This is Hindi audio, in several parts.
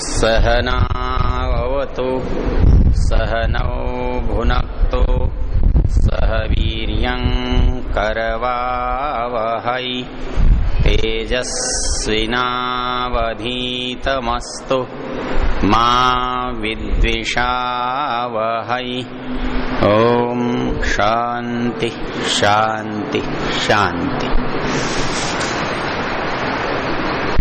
सहनावतु सहनौ भुनक्तु सह वीर्यं करवावहै तेजस्विनावधीतमस्तु मा विद्विषावहै। ओम शांति शांति शांति।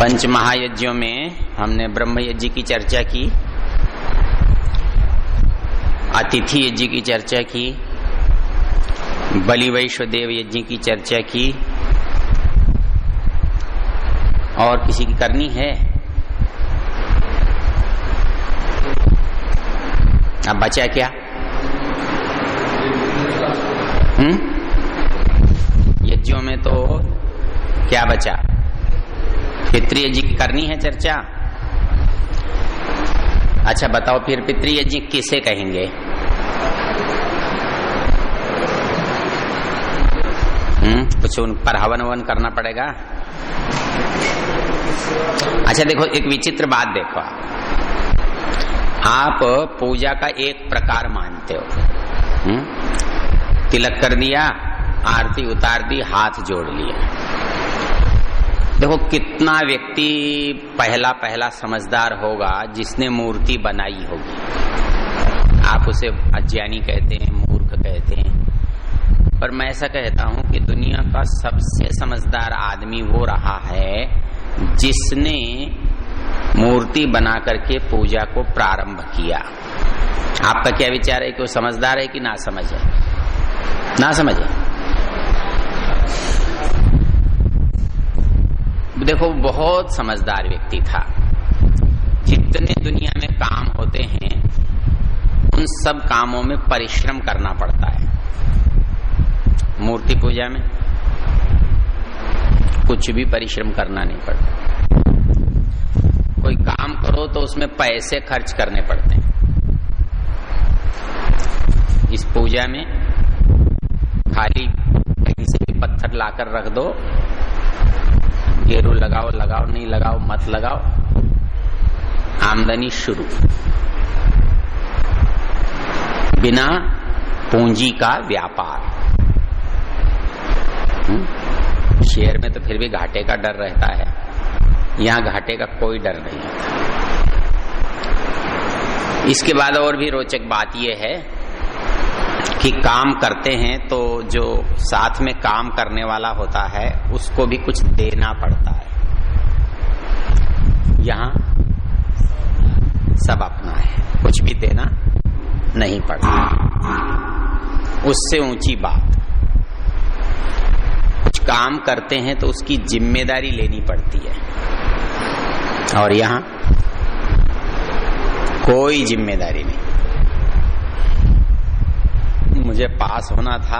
पंच महायज्ञों में हमने ब्रह्म यज्ञ की चर्चा की, अतिथि यज्ञ की चर्चा की, बलि वैश्वदेव यज्ञ की चर्चा की, और किसी की करनी है? अब बचा क्या? यज्ञों में तो क्या बचा? पितृयज्ञ की करनी है चर्चा। अच्छा बताओ फिर पितृयज्ञ किसे कहेंगे? कुछ उन पर हवन ववन करना पड़ेगा। अच्छा देखो, एक विचित्र बात देखो, आप पूजा का एक प्रकार मानते हो, तिलक कर दिया, आरती उतार दी, हाथ जोड़ लिया। देखो कितना व्यक्ति पहला समझदार होगा जिसने मूर्ति बनाई होगी। आप उसे अज्ञानी कहते हैं, मूर्ख कहते हैं, पर मैं ऐसा कहता हूं कि दुनिया का सबसे समझदार आदमी वो रहा है जिसने मूर्ति बना करके पूजा को प्रारंभ किया। आपका क्या विचार है कि वो समझदार है कि ना समझ है? ना समझ है। देखो बहुत समझदार व्यक्ति था। जितने दुनिया में काम होते हैं उन सब कामों में परिश्रम करना पड़ता है। मूर्ति पूजा में कुछ भी परिश्रम करना नहीं पड़ता। कोई काम करो तो उसमें पैसे खर्च करने पड़ते हैं। इस पूजा में खाली कहीं से भी पत्थर लाकर रख दो, गेरू लगाओ लगाओ, नहीं लगाओ मत लगाओ, आमदनी शुरू। बिना पूंजी का व्यापार। शेयर में तो फिर भी घाटे का डर रहता है, यहां घाटे का कोई डर नहीं है। इसके बाद और भी रोचक बात यह है कि काम करते हैं तो जो साथ में काम करने वाला होता है उसको भी कुछ देना पड़ता है। यहां सब अपना है, कुछ भी देना नहीं पड़ता। उससे ऊंची बात, कुछ काम करते हैं तो उसकी जिम्मेदारी लेनी पड़ती है, और यहां कोई जिम्मेदारी नहीं। मुझे पास होना था,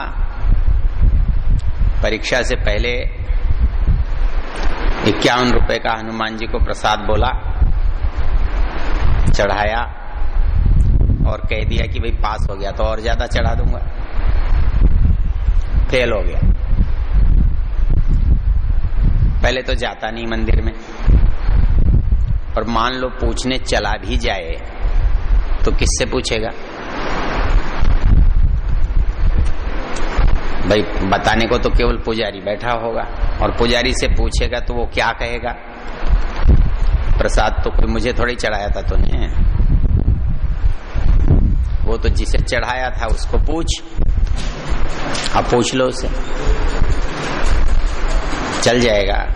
परीक्षा से पहले 51 रुपए का हनुमान जी को प्रसाद बोला, चढ़ाया और कह दिया कि भाई पास हो गया तो और ज्यादा चढ़ा दूंगा। फेल हो गया। पहले तो जाता नहीं मंदिर में, और मान लो पूछने चला भी जाए तो किससे पूछेगा? भाई बताने को तो केवल पुजारी बैठा होगा, और पुजारी से पूछेगा तो वो क्या कहेगा? प्रसाद तो कोई मुझे थोड़ी चढ़ाया था तूने, वो तो जिसे चढ़ाया था उसको पूछ। अब पूछ लो उसे, चल जाएगा।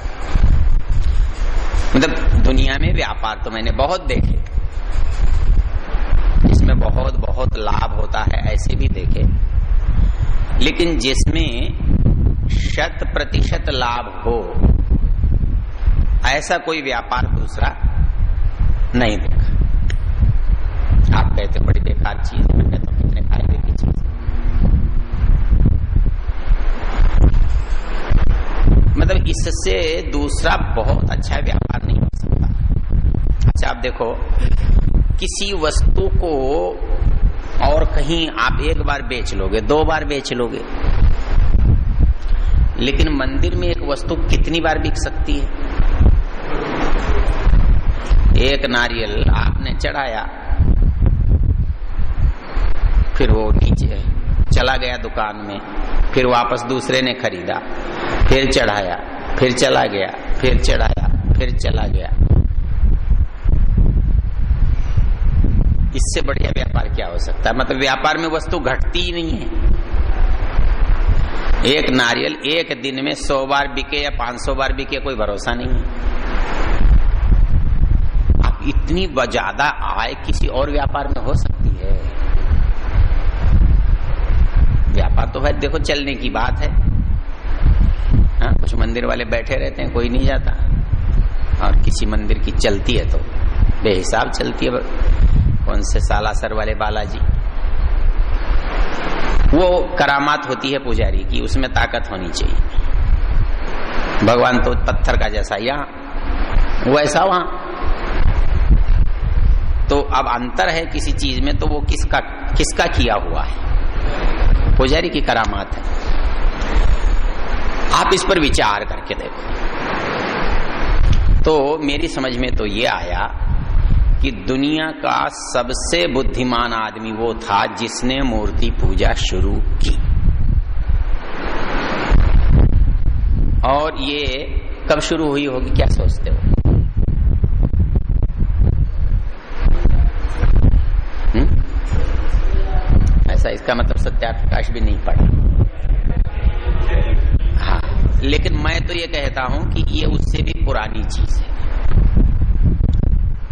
मतलब दुनिया में व्यापार तो मैंने बहुत देखे, इसमें बहुत बहुत लाभ होता है, ऐसे भी देखे, लेकिन जिसमें 100% लाभ हो ऐसा कोई व्यापार दूसरा नहीं देखा। आप कहते बड़ी बेकार चीज, मैं कहता हूं कितने फायदे की चीज। मतलब इससे दूसरा बहुत अच्छा व्यापार नहीं हो सकता। अच्छा आप देखो, किसी वस्तु को और कहीं आप एक बार बेच लोगे, 2 बार बेच लोगे, लेकिन मंदिर में एक वस्तु कितनी बार बिक सकती है? एक नारियल आपने चढ़ाया, फिर वो नीचे चला गया दुकान में, फिर वापस दूसरे ने खरीदा, फिर चढ़ाया, फिर चला गया, फिर चढ़ाया, फिर चला गया। इससे बढ़िया व्यापार क्या हो सकता है? मतलब व्यापार में वस्तु घटती ही नहीं है। एक नारियल एक दिन में 100 बार बिके या 500 बार बिके, कोई भरोसा नहीं है। अब इतनी ज्यादा आय किसी और व्यापार में हो सकती है? व्यापार तो है, देखो चलने की बात है। हाँ, कुछ मंदिर वाले बैठे रहते हैं, कोई नहीं जाता, और किसी मंदिर की चलती है तो बेहिसाब चलती है। कौन से सालासर वाले बालाजी, वो करामात होती है पुजारी की, उसमें ताकत होनी चाहिए। भगवान तो पत्थर का जैसा यहाँ वैसा वहां। तो अब अंतर है किसी चीज में, तो वो किसका किया हुआ है? पुजारी की करामात है। आप इस पर विचार करके देखो। तो मेरी समझ में तो ये आया कि दुनिया का सबसे बुद्धिमान आदमी वो था जिसने मूर्ति पूजा शुरू की। और ये कब शुरू हुई होगी, क्या सोचते हो? ऐसा, इसका मतलब सत्याप्रकाश भी नहीं पड़ा। हाँ, लेकिन मैं तो ये कहता हूं कि ये उससे भी पुरानी चीज है।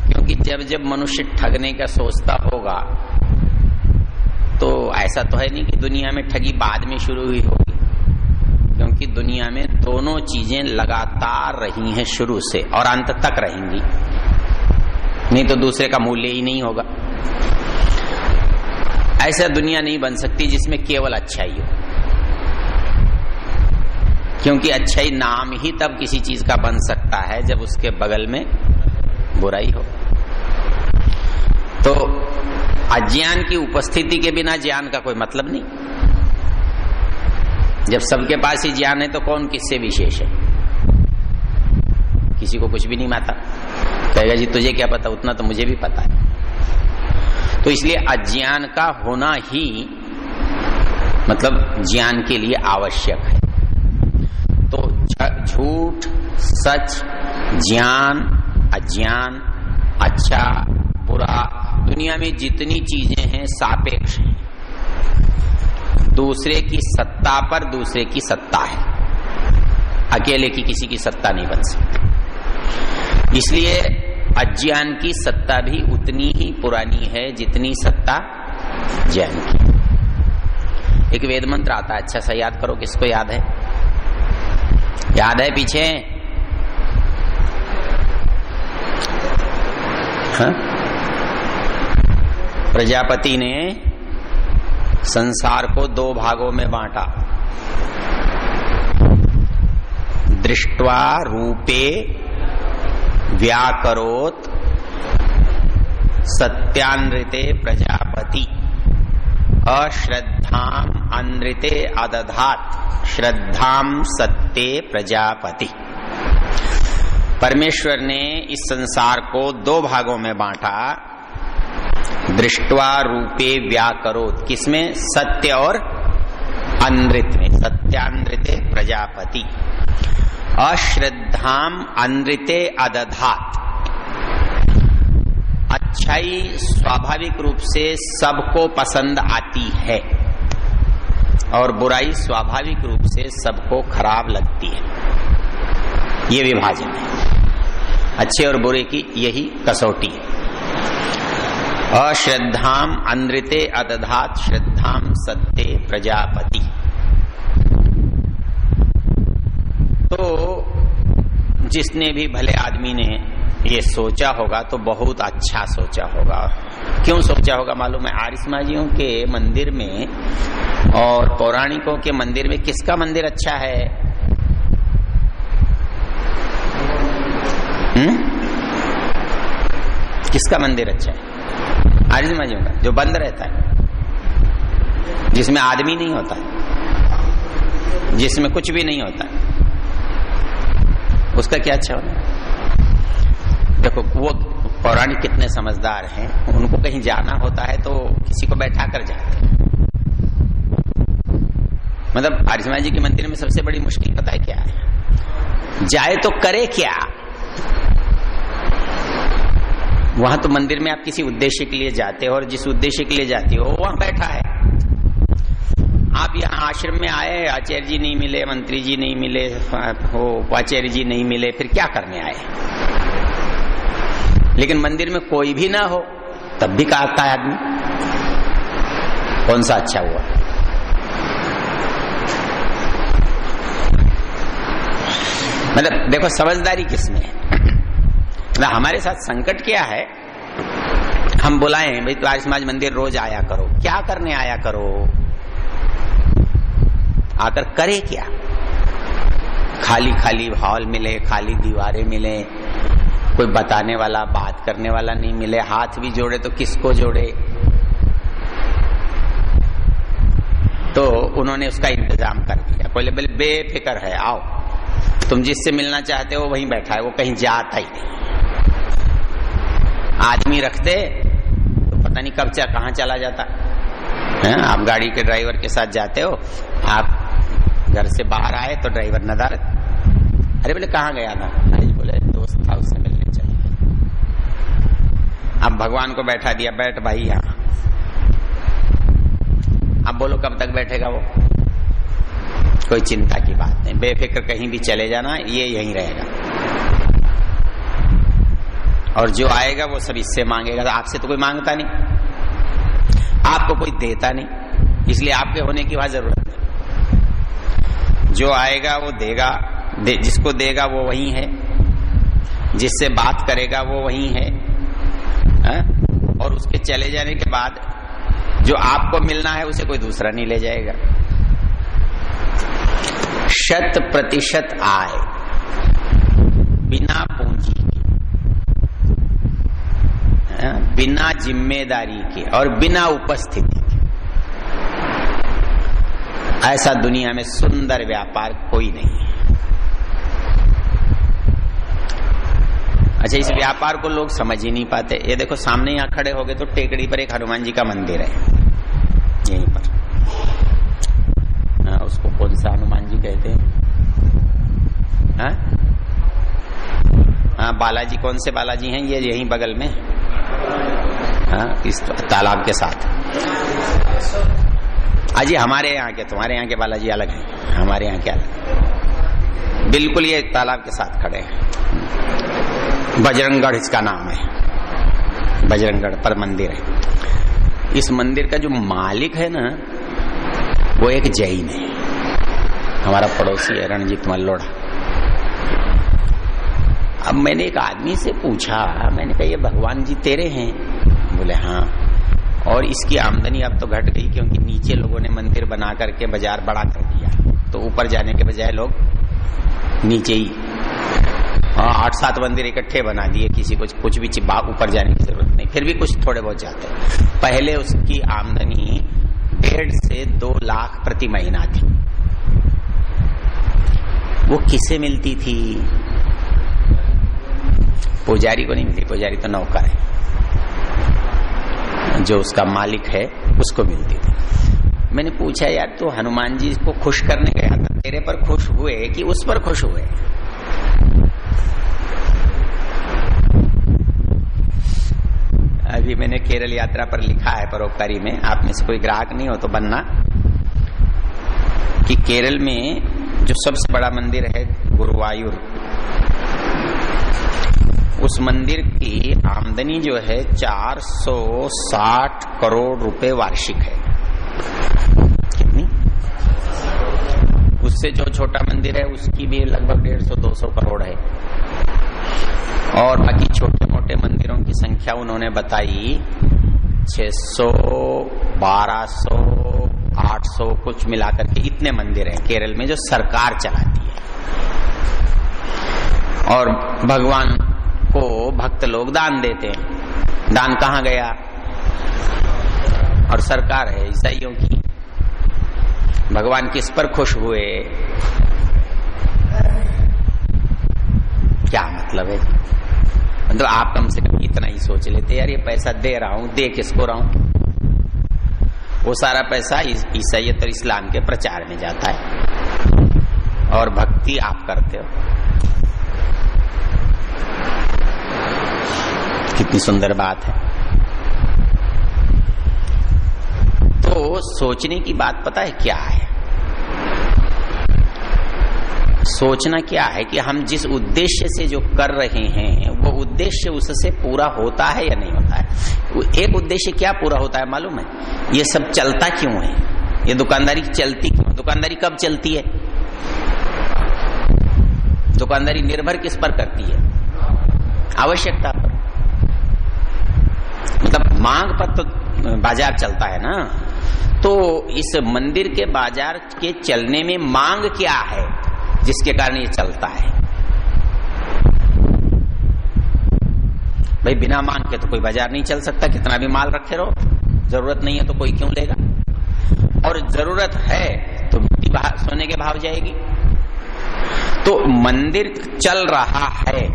क्योंकि जब जब मनुष्य ठगने का सोचता होगा, तो ऐसा तो है नहीं कि दुनिया में ठगी बाद में शुरू हुई होगी, क्योंकि दुनिया में दोनों चीजें लगातार रही हैं शुरू से और अंत तक रहेंगी, नहीं तो दूसरे का मूल्य ही नहीं होगा। ऐसा दुनिया नहीं बन सकती जिसमें केवल अच्छाई हो, क्योंकि अच्छाई नाम ही तब किसी चीज का बन सकता है जब उसके बगल में बुराई हो। तो अज्ञान की उपस्थिति के बिना ज्ञान का कोई मतलब नहीं। जब सबके पास ही ज्ञान है तो कौन किससे विशेष है? किसी को कुछ भी नहीं माता, कहेगा जी तुझे क्या पता, उतना तो मुझे भी पता है। तो इसलिए अज्ञान का होना ही मतलब ज्ञान के लिए आवश्यक है। तो झूठ, सच, ज्ञान, अज्ञान, अच्छा, बुरा, दुनिया में जितनी चीजें हैं सापेक्ष हैं। दूसरे की सत्ता पर दूसरे की सत्ता है, अकेले की किसी की सत्ता नहीं बन सकती। इसलिए अज्ञान की सत्ता भी उतनी ही पुरानी है जितनी सत्ता ज्ञान की। एक वेद मंत्र आता है, अच्छा सा याद करो, किसको याद है? याद है पीछे? हाँ? प्रजापति ने संसार को 2 भागों में बांटा। दृष्ट्वा रूपे व्याकरोत सत्यानृते प्रजापति अश्रद्धाम अनृते अदधात श्रद्धाम सत्ते प्रजापति। परमेश्वर ने इस संसार को 2 भागों में बांटा। दृष्ट्वा रूपे व्याकरोत, किसमें? सत्य और अनृत में, सत्यानृते प्रजापति अश्रद्धाम अनृते अदधात। अच्छाई स्वाभाविक रूप से सबको पसंद आती है और बुराई स्वाभाविक रूप से सबको खराब लगती है। ये विभाजन है, अच्छे और बुरे की यही कसौटी है। अश्रद्धाम अनृते अदधात श्रद्धाम सत्ते प्रजापति। तो जिसने भी भले आदमी ने ये सोचा होगा तो बहुत अच्छा सोचा होगा। क्यों सोचा होगा मालूम है? आर्यसमाजियों के मंदिर में और पौराणिकों के मंदिर में किसका मंदिर अच्छा है? किसका मंदिर अच्छा है? आर्यसमाजियों का, जो बंद रहता है, जिसमें आदमी नहीं होता है, जिसमें कुछ भी नहीं होता है, उसका क्या अच्छा होना? देखो वो पौराणिक कितने समझदार हैं, उनको कहीं जाना होता है तो किसी को बैठा कर जाते हैं। मतलब आर्य समाज जी के मंदिर में सबसे बड़ी मुश्किल पता है क्या है? जाए तो करे क्या? वहां तो मंदिर में आप किसी उद्देश्य के लिए जाते हो और जिस उद्देश्य के लिए जाते हो वहां बैठा है। आप यहाँ आश्रम में आए, आचार्य जी नहीं मिले, मंत्री जी नहीं मिले, उपाचार्य जी नहीं मिले, फिर क्या करने आए? लेकिन मंदिर में कोई भी ना हो तब भी कहता है आदमी कौन सा अच्छा हुआ। मतलब देखो समझदारी किसमें है। मतलब हमारे साथ संकट क्या है, हम बुलाएं भाई तो आर्य समाज मंदिर रोज आया करो, क्या करने आया करो? आकर करे क्या? खाली खाली हॉल मिले, खाली दीवारें मिले, कोई बताने वाला, बात करने वाला नहीं मिले, हाथ भी जोड़े तो किसको जोड़े? तो उन्होंने उसका इंतजाम कर दिया। बोले बेफिक्र है, आओ, तुम जिससे मिलना चाहते हो वहीं बैठा है, वो कहीं जाता ही नहीं। आदमी रख दे तो पता नहीं कब कहाँ चला जाता है। आप गाड़ी के ड्राइवर के साथ जाते हो, आप घर से बाहर आए तो ड्राइवर नदारत, अरे बोले कहाँ गया था? अरे बोले दोस्त था, उससे मिलने चाहिए। अब भगवान को बैठा दिया, बैठ भाई यहाँ। अब बोलो कब तक बैठेगा वो? कोई चिंता की बात नहीं, बेफिक्र कहीं भी चले जाना, ये यहीं रहेगा। और जो आएगा वो सब इससे मांगेगा, तो आपसे तो कोई मांगता नहीं, आपको कोई देता नहीं, इसलिए आपके होने की वहां जरूरत नहीं। जो आएगा वो देगा, जिसको देगा वो वही है, जिससे बात करेगा वो वही है, और उसके चले जाने के बाद जो आपको मिलना है उसे कोई दूसरा नहीं ले जाएगा। 100% आय बिना पूंजी के, बिना जिम्मेदारी के और बिना उपस्थिति के, ऐसा दुनिया में सुंदर व्यापार कोई नहीं है। अच्छा, इस व्यापार को लोग समझ ही नहीं पाते। ये देखो सामने यहाँ खड़े हो गए तो टेकड़ी पर एक हनुमान जी का मंदिर है, यहीं पर। उसको कौन सा हनुमान जी कहते हैं? हाँ, बालाजी। कौन से बालाजी हैं? ये यहीं बगल में, इस तालाब के साथ। अजी हमारे यहाँ के, तुम्हारे यहाँ के बालाजी अलग हैं, हमारे यहाँ के अलग। बिल्कुल ये तालाब के साथ खड़े हैं। बजरंगगढ़ इसका नाम है, बजरंगगढ़ पर मंदिर है। इस मंदिर का जो मालिक है ना, वो एक जैन है, हमारा पड़ोसी है रणजीत मल्लोड़ा। अब मैंने एक आदमी से पूछा, मैंने कहा ये भगवान जी तेरे हैं? बोले हाँ। और इसकी आमदनी अब तो घट गई, क्योंकि नीचे लोगों ने मंदिर बना करके बाजार बड़ा कर दिया, तो ऊपर जाने के बजाय लोग नीचे ही 8-7 मंदिर इकट्ठे बना दिए, किसी को कुछ भी ऊपर जाने की जरूरत नहीं, फिर भी कुछ थोड़े बहुत जाते। पहले उसकी आमदनी 1.5 से 2 लाख प्रति महीना थी। वो किसे मिलती थी? पुजारी को नहीं मिलती, पुजारी तो नौकर है, जो उसका मालिक है उसको मिलती थी। मैंने पूछा यार तो हनुमान जी को खुश करने गया था, तेरे पर खुश हुए कि उस पर खुश हुए? अभी मैंने केरल यात्रा पर लिखा है परोपकारी में, आप में से कोई ग्राहक नहीं हो तो बनना, कि केरल में जो सबसे बड़ा मंदिर है गुरुवायूर, उस मंदिर की आमदनी जो है 460 करोड़ रुपए वार्षिक है। कितनी? उससे जो छोटा मंदिर है उसकी भी लगभग 150-200 करोड़ है। और बाकी छोटे मोटे मंदिरों की संख्या उन्होंने बताई 600, 1200, 800 कुछ मिलाकर के इतने मंदिर हैं केरल में जो सरकार चलाती है। और भगवान को भक्त लोग दान देते हैं। दान कहाँ गया? और सरकार है ईसाइयों की। भगवान किस पर खुश हुए? क्या मतलब है? मतलब आप कम से कम इतना ही सोच लेते यार ये पैसा दे रहा हूं, दे किसको रहा हूं। वो सारा पैसा ईसाईयत और इस्लाम के प्रचार में जाता है और भक्ति आप करते हो। कितनी सुंदर बात है। तो सोचने की बात पता है क्या है? सोचना क्या है कि हम जिस उद्देश्य से जो कर रहे हैं वो उद्देश्य उससे पूरा होता है या नहीं होता है। एक उद्देश्य क्या पूरा होता है मालूम है? ये सब चलता क्यों है, ये दुकानदारी चलती क्यों? दुकानदारी कब चलती है? दुकानदारी निर्भर किस पर करती है? आवश्यकता पर, मतलब मांग पर तो बाजार चलता है ना। तो इस मंदिर के बाजार के चलने में मांग क्या है जिसके कारण ये चलता है? भाई बिना मांग के तो कोई बाजार नहीं चल सकता, कितना भी माल रखे रहो, जरूरत नहीं है तो कोई क्यों लेगा। और जरूरत है तो मिट्टी सोने के भाव जाएगी। तो मंदिर चल रहा है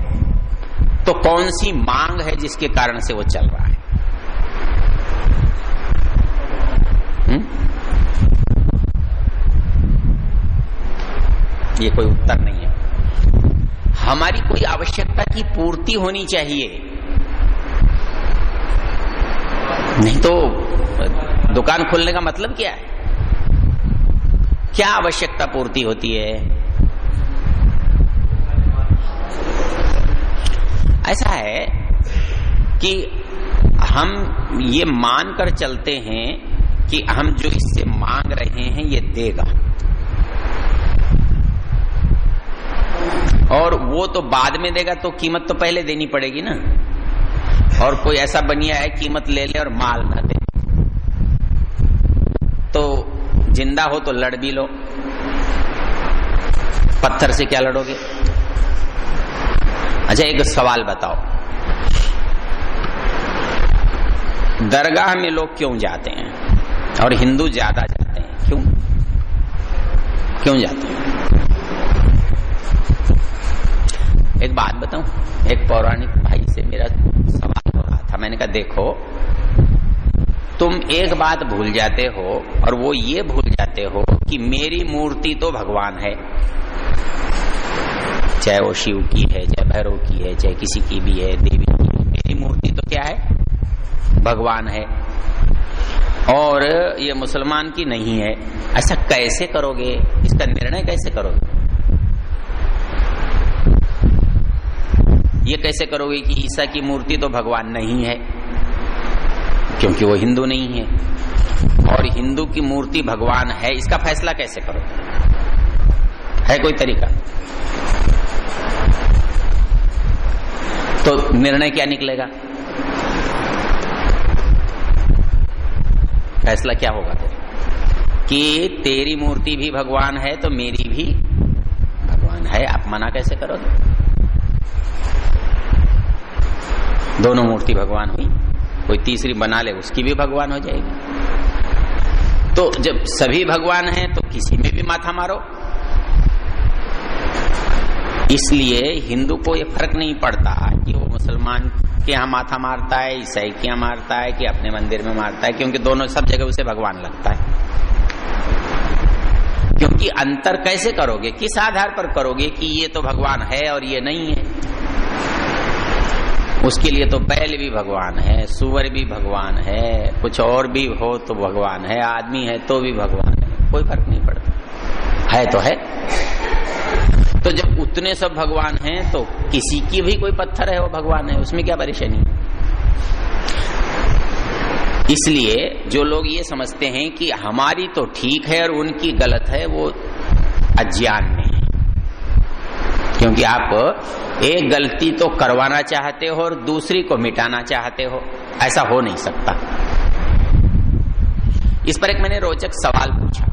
तो कौन सी मांग है जिसके कारण से वो चल रहा है? ये कोई उत्तर नहीं है। हमारी कोई आवश्यकता की पूर्ति होनी चाहिए, नहीं तो दुकान खोलने का मतलब क्या है? क्या आवश्यकता पूर्ति होती है? ऐसा है कि हम ये मान कर चलते हैं कि हम जो इससे मांग रहे हैं ये देगा, और वो तो बाद में देगा, तो कीमत तो पहले देनी पड़ेगी ना। और कोई ऐसा बनिया है कीमत ले ले और माल ना दे, तो जिंदा हो तो लड़ भी लो, पत्थर से क्या लड़ोगे? अच्छा एक सवाल बताओ, दरगाह में लोग क्यों जाते हैं और हिंदू ज्यादा जाते हैं? क्यों जाते हैं? एक बात बताऊं, एक पौराणिक भाई से मेरा सवाल हो रहा था। मैंने कहा देखो, तुम एक बात भूल जाते हो, और वो ये भूल जाते हो कि मेरी मूर्ति तो भगवान है, चाहे वो शिव की है, चाहे भैरव की है, चाहे किसी की भी है, देवी की है, मेरी मूर्ति तो क्या है? भगवान है, और ये मुसलमान की नहीं है। ऐसा कैसे करोगे? इसका निर्णय कैसे करोगे? ये कैसे करोगे कि ईसा की मूर्ति तो भगवान नहीं है, क्योंकि वो हिंदू नहीं है, और हिंदू की मूर्ति भगवान है? इसका फैसला कैसे करोगे? है कोई तरीका? तो निर्णय क्या निकलेगा? फैसला क्या होगा कि तेरी मूर्ति भी भगवान है तो मेरी भी भगवान है। आप मना कैसे करोगे? दोनों मूर्ति भगवान हुई, कोई तीसरी बना ले उसकी भी भगवान हो जाएगी। तो जब सभी भगवान हैं तो किसी में भी माथा मारो। इसलिए हिंदू को ये फर्क नहीं पड़ता कि वो मुसलमान के यहाँ माथा मारता है, ईसाई के यहाँ मारता है, कि अपने मंदिर में मारता है, क्योंकि दोनों सब जगह उसे भगवान लगता है। क्योंकि अंतर कैसे करोगे? किस आधार पर करोगे कि ये तो भगवान है और ये नहीं है? उसके लिए तो बैल भी भगवान है, सुअर भी भगवान है, कुछ और भी हो तो भगवान है, आदमी है तो भी भगवान है, कोई फर्क नहीं पड़ता, है तो है। तो जब उतने सब भगवान हैं तो किसी की भी कोई पत्थर है वो भगवान है, उसमें क्या परेशानी है? इसलिए जो लोग ये समझते हैं कि हमारी तो ठीक है और उनकी गलत है, वो अज्ञान में है। क्योंकि आप एक गलती तो करवाना चाहते हो और दूसरी को मिटाना चाहते हो, ऐसा हो नहीं सकता। इस पर एक मैंने रोचक सवाल पूछा,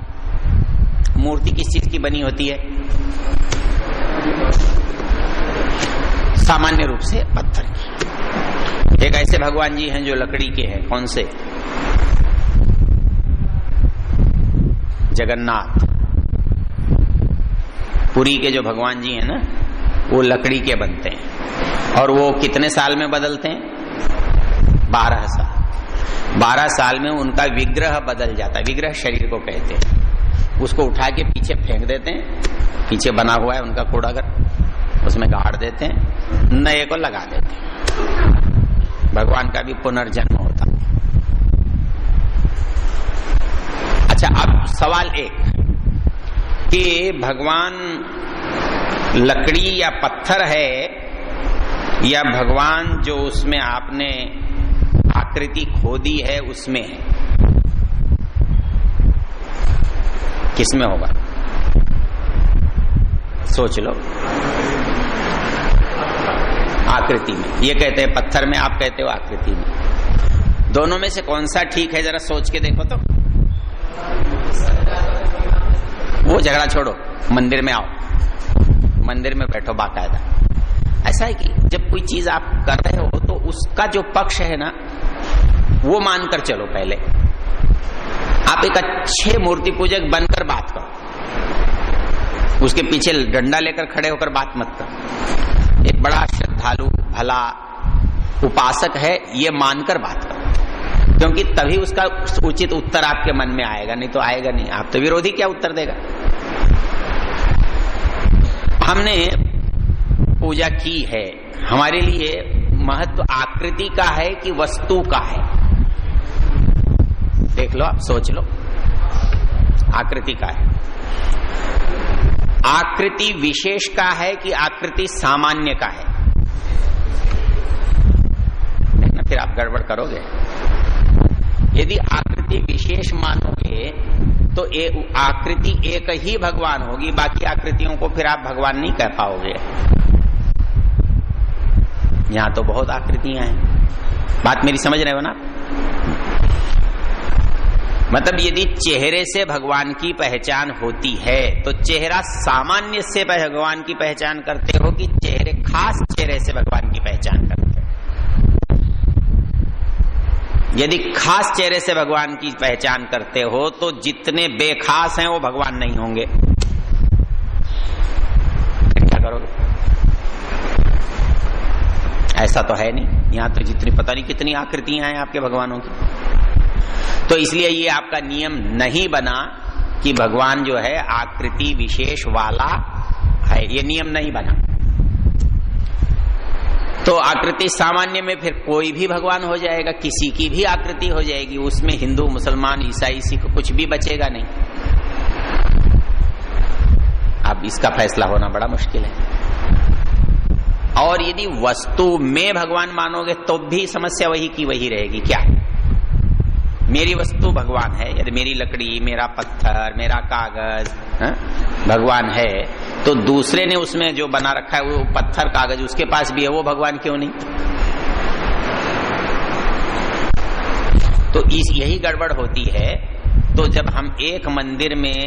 मूर्ति किस चीज की बनी होती है? सामान्य रूप से पत्थर की। एक ऐसे भगवान जी हैं जो लकड़ी के हैं, कौन से? जगन्नाथ। पुरी के जो भगवान जी हैं ना, वो लकड़ी के बनते हैं, और वो कितने साल में बदलते हैं? 12 साल। 12 साल में उनका विग्रह बदल जाता है। विग्रह शरीर को कहते हैं। उसको उठा के पीछे फेंक देते हैं, पीछे बना हुआ है उनका कूड़ागर, उसमें गाड़ देते हैं, नए को लगा देते हैं। भगवान का भी पुनर्जन्म होता है। अच्छा, अब सवाल एक कि भगवान लकड़ी या पत्थर है या भगवान जो उसमें आपने आकृति खोदी है उसमें है, किसमें होगा? सोच लो। आकृति में। ये कहते हैं पत्थर में, आप कहते हो आकृति में। दोनों में से कौन सा ठीक है, जरा सोच के देखो तो। वो झगड़ा छोड़ो, मंदिर में आओ, मंदिर में बैठो बाकायदा। ऐसा है कि जब कोई चीज आप कर रहे हो तो उसका जो पक्ष है ना, वो मानकर चलो। पहले आप एक अच्छे मूर्ति पूजक बनकर बात करो, उसके पीछे डंडा लेकर खड़े होकर बात मत करो। एक बड़ा श्रद्धालु भला उपासक है, ये मानकर बात करो, क्योंकि तभी उसका उचित उत्तर आपके मन में आएगा, नहीं तो आएगा नहीं। आप तो विरोधी क्या उत्तर देगा? हमने पूजा की है, हमारे लिए महत्व आकृति का है कि वस्तु का है? देख लो, आप सोच लो। आकृति का है। आकृति विशेष का है कि आकृति सामान्य का है? देखना, फिर आप गड़बड़ करोगे। यदि आकृति विशेष मानोगे तो आकृति एक ही भगवान होगी, बाकी आकृतियों को फिर आप भगवान नहीं कह पाओगे। यहां तो बहुत आकृतियां हैं। बात मेरी समझ रहे हो ना? मतलब यदि चेहरे से भगवान की पहचान होती है तो चेहरा सामान्य से भगवान की पहचान करते हो कि चेहरे खास चेहरे से भगवान की पहचान करते हो? यदि खास चेहरे से भगवान की पहचान करते हो तो जितने बेखास हैं वो भगवान नहीं होंगे। क्या करोगे? ऐसा तो है नहीं। यहां तो जितनी पता नहीं कितनी आकृतियां हैं आपके भगवानों की। तो इसलिए ये आपका नियम नहीं बना कि भगवान जो है आकृति विशेष वाला है, ये नियम नहीं बना। तो आकृति सामान्य में फिर कोई भी भगवान हो जाएगा, किसी की भी आकृति हो जाएगी, उसमें हिंदू मुसलमान ईसाई सिख कुछ भी बचेगा नहीं। अब इसका फैसला होना बड़ा मुश्किल है। और यदि वस्तु में भगवान मानोगे तो भी समस्या वही की वही रहेगी। क्या? मेरी वस्तु भगवान है, यदि मेरी लकड़ी, मेरा पत्थर, मेरा कागज भगवान है, तो दूसरे ने उसमें जो बना रखा है वो पत्थर कागज उसके पास भी है, वो भगवान क्यों नहीं? तो यही गड़बड़ होती है। तो जब हम एक मंदिर में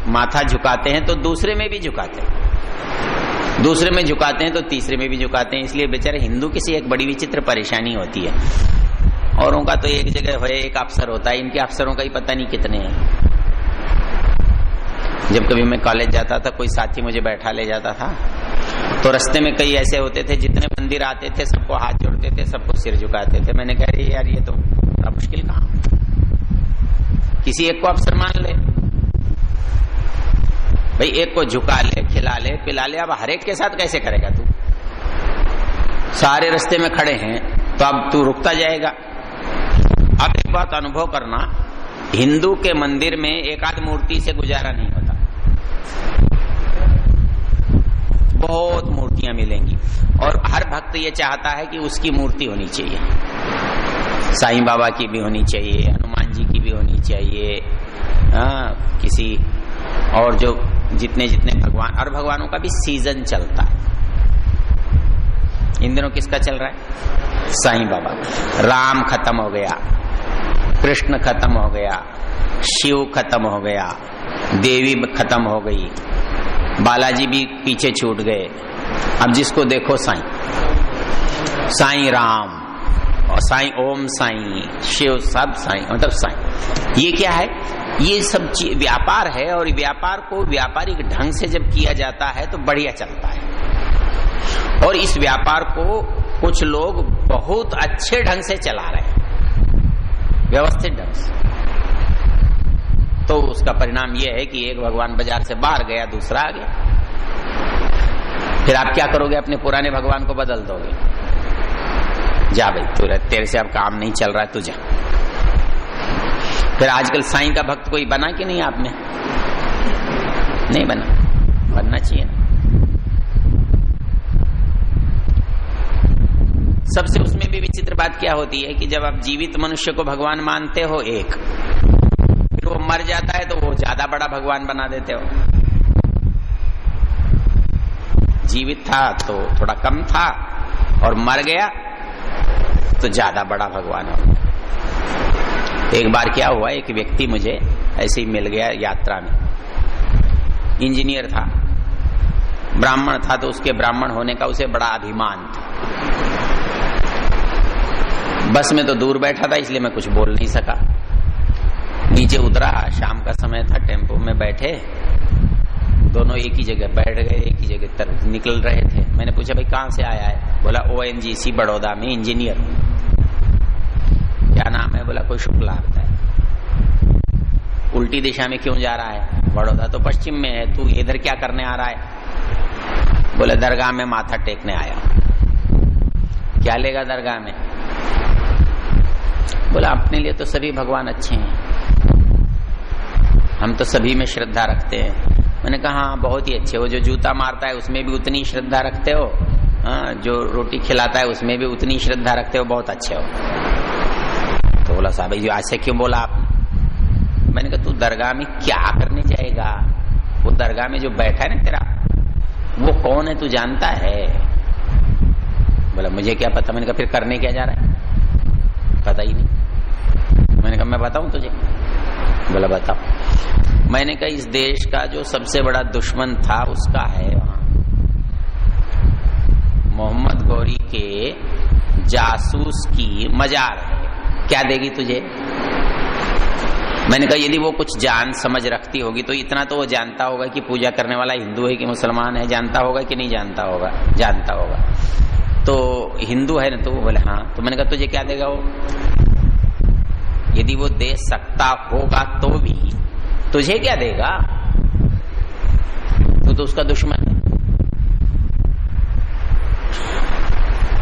माथा झुकाते हैं तो दूसरे में भी झुकाते हैं, दूसरे में झुकाते हैं तो तीसरे में भी झुकाते हैं। इसलिए बेचारे हिंदू की एक बड़ी विचित्र परेशानी होती है। औरों का तो एक जगह है, एक अफसर होता है, इनके अफसरों का ही पता नहीं कितने हैं। जब कभी मैं कॉलेज जाता था, कोई साथी मुझे बैठा ले जाता था, तो रास्ते में कई ऐसे होते थे जितने मंदिर आते थे सबको हाथ जोड़ते थे, सबको सिर झुकाते थे। मैंने कहा यार ये तो बड़ा मुश्किल काम, किसी एक को अफसर मान ले भाई, एक को झुका ले, खिला ले, पिला ले। अब हर एक के साथ कैसे करेगा तू? सारे रास्ते में खड़े हैं तो अब तू रुकता जाएगा। अब एक बात अनुभव करना, हिंदू के मंदिर में एक आध मूर्ति से गुजारा नहीं होता, बहुत मूर्तियां मिलेंगी और हर भक्त ये चाहता है कि उसकी मूर्ति होनी चाहिए। साईं बाबा की भी होनी चाहिए, हनुमान जी की भी होनी चाहिए, किसी और जो जितने जितने भगवान, और भगवानों का भी सीजन चलता है। इन दिनों किसका चल रहा है? साईं बाबा। राम खत्म हो गया, कृष्ण खत्म हो गया, शिव खत्म हो गया, देवी खत्म हो गई, बालाजी भी पीछे छूट गए। अब जिसको देखो साईं, साईं राम और साईं ओम साईं, शिव, सब साईं, मतलब साईं। ये क्या है? ये सब व्यापार है, और व्यापार को व्यापारिक ढंग से जब किया जाता है तो बढ़िया चलता है। और इस व्यापार को कुछ लोग बहुत अच्छे ढंग से चला रहे हैं, व्यवस्थित ढंग से। तो उसका परिणाम यह है कि एक भगवान बाजार से बाहर गया, दूसरा आ गया। फिर आप क्या करोगे? अपने पुराने भगवान को बदल दोगे। जा भाई, तेरे से अब काम नहीं चल रहा है, तू जा। फिर आजकल साईं का भक्त कोई बना कि नहीं? आपने नहीं बना, बनना चाहिए ना। सबसे उसमें भी विचित्र बात क्या होती है कि जब आप जीवित मनुष्य को भगवान मानते हो एक, फिर वो मर जाता है तो वो ज्यादा बड़ा भगवान बना देते हो। जीवित था तो थोड़ा कम था और मर गया तो ज्यादा बड़ा भगवान हो। एक बार क्या हुआ, एक व्यक्ति मुझे ऐसे ही मिल गया यात्रा में। इंजीनियर था, ब्राह्मण था, तो उसके ब्राह्मण होने का उसे बड़ा अभिमान था। बस में तो दूर बैठा था, इसलिए मैं कुछ बोल नहीं सका। नीचे उतरा, शाम का समय था, टेम्पो में बैठे, दोनों एक ही जगह बैठ गए, एक ही जगह तरफ निकल रहे थे। मैंने पूछा भाई कहाँ से आया है? बोला ONGC बड़ौदा में इंजीनियर। क्या नाम है? बोला कोई शुक्ला होता है। उल्टी दिशा में क्यों जा रहा है? बड़ौदा तो पश्चिम में है, तू इधर क्या करने आ रहा है? बोले दरगाह में माथा टेकने आया। क्या लेगा दरगाह में? बोला अपने लिए तो सभी भगवान अच्छे हैं, हम तो सभी में श्रद्धा रखते हैं। मैंने कहा हाँ बहुत ही अच्छे। वो जो जूता मारता है उसमें भी उतनी श्रद्धा रखते हो, जो रोटी खिलाता है उसमें भी उतनी श्रद्धा रखते हो, बहुत अच्छे हो। तो बोला साहब जी ऐसे क्यों बोला आप? मैंने कहा तू दरगाह में क्या करने जाएगा? वो दरगाह में जो बैठा है ना तेरा, वो कौन है तू जानता है? बोला मुझे क्या पता। मैंने कहा फिर करने क्या जा रहा है? पता ही नहीं। मैंने कहा मैं बताऊं तुझे? बोला बताओ। मैंने कहा इस देश का जो सबसे बड़ा दुश्मन था उसका है वहां मोहम्मद गौरी के जासूस की मजार है, क्या देगी तुझे? मैंने कहा यदि वो कुछ जान समझ रखती होगी तो इतना तो वो जानता होगा कि पूजा करने वाला हिंदू है कि मुसलमान है, जानता होगा कि नहीं जानता होगा? जानता होगा। तो हिंदू है ना? तो वो बोले हाँ। तो मैंने कहा तुझे क्या देगा वो? यदि वो दे सकता होगा तो भी तुझे क्या देगा? तू तो उसका दुश्मन है।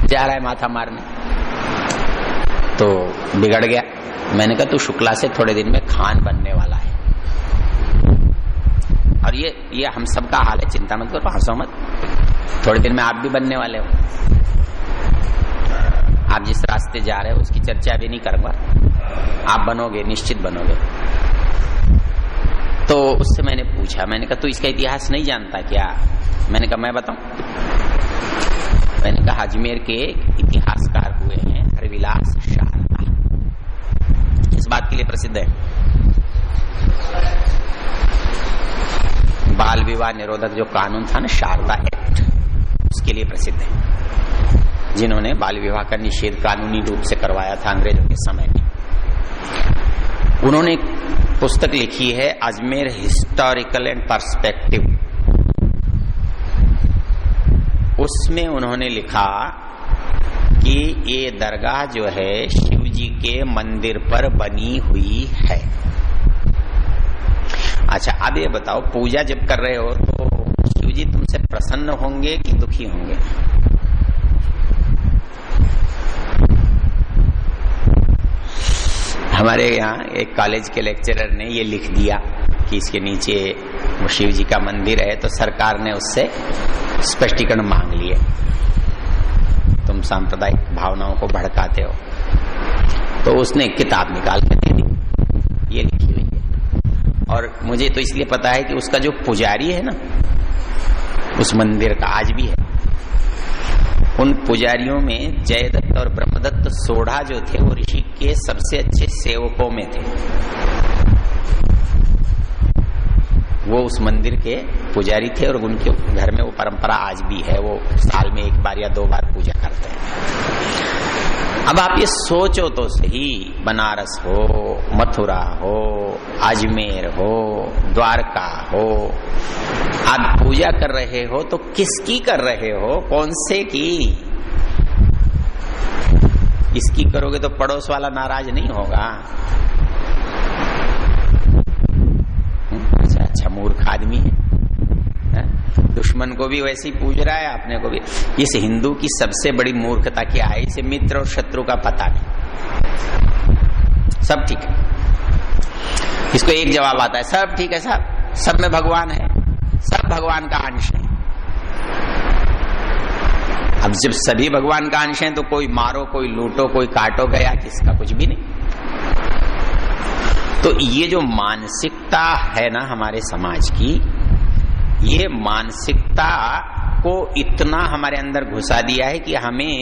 जा रहा है माथा मारने, तो बिगड़ गया। मैंने कहा तू शुक्ला से थोड़े दिन में खान बनने वाला है, और ये हम सबका हाल है, चिंता मत करो, हंसो मत। थोड़े दिन में आप भी बनने वाले हो। आप जिस रास्ते जा रहे हो उसकी चर्चा भी नहीं करूंगा, आप बनोगे, निश्चित बनोगे। तो उससे मैंने पूछा, मैंने कहा तू इसका इतिहास नहीं जानता क्या? मैंने कहा मैं बताऊं। मैंने कहा अजमेर के इतिहासकार हुए हैं हरविलास शारदा, इस बात के लिए प्रसिद्ध है। बाल विवाह निरोधक जो कानून था ना, शारदा एक्ट, उसके लिए प्रसिद्ध है, जिन्होंने बाल विवाह का निषेध कानूनी रूप से करवाया था अंग्रेजों के समय में। उन्होंने पुस्तक लिखी है अजमेर हिस्टोरिकल एंड पर्सपेक्टिव। उसमें उन्होंने लिखा कि ये दरगाह जो है शिव जी के मंदिर पर बनी हुई है। अच्छा अब ये बताओ, पूजा जब कर रहे हो तो शिव जी तुमसे प्रसन्न होंगे कि दुखी होंगे? हमारे यहाँ एक कॉलेज के लेक्चरर ने ये लिख दिया कि इसके नीचे वो शिव जी का मंदिर है, तो सरकार ने उससे स्पष्टीकरण मांग लिए, तुम सांप्रदायिक भावनाओं को भड़काते हो। तो उसने किताब निकाल के दे दी, ये लिखी हुई है। और मुझे तो इसलिए पता है कि उसका जो पुजारी है ना उस मंदिर का, आज भी है, उन पुजारियों में जयदत्त और ब्रह्मदत्त सोढ़ा जो थे वो ऋषि के सबसे अच्छे सेवकों में थे। वो उस मंदिर के पुजारी थे और उनके घर में वो परंपरा आज भी है, वो साल में एक बार या 2 बार पूजा करते हैं। अब आप ये सोचो तो सही, बनारस हो, मथुरा हो, अजमेर हो, द्वारका हो, आप पूजा कर रहे हो तो किसकी कर रहे हो? कौन से की? इसकी करोगे तो पड़ोस वाला नाराज नहीं होगा। अच्छा मूर्ख आदमी है, दुश्मन को भी वैसे ही पूज रहा है, अपने को भी। इस हिंदू की सबसे बड़ी मूर्खता क्या है, इसे मित्र और शत्रु का पता नहीं, सब ठीक है। इसको एक जवाब आता है, सब ठीक है साहब, सब में भगवान है, सब भगवान का अंश है। अब जब सभी भगवान का अंश है तो कोई मारो, कोई लूटो, कोई काटो, गया किसका, कुछ भी नहीं। तो ये जो मानसिकता है ना हमारे समाज की, ये मानसिकता को इतना हमारे अंदर घुसा दिया है कि हमें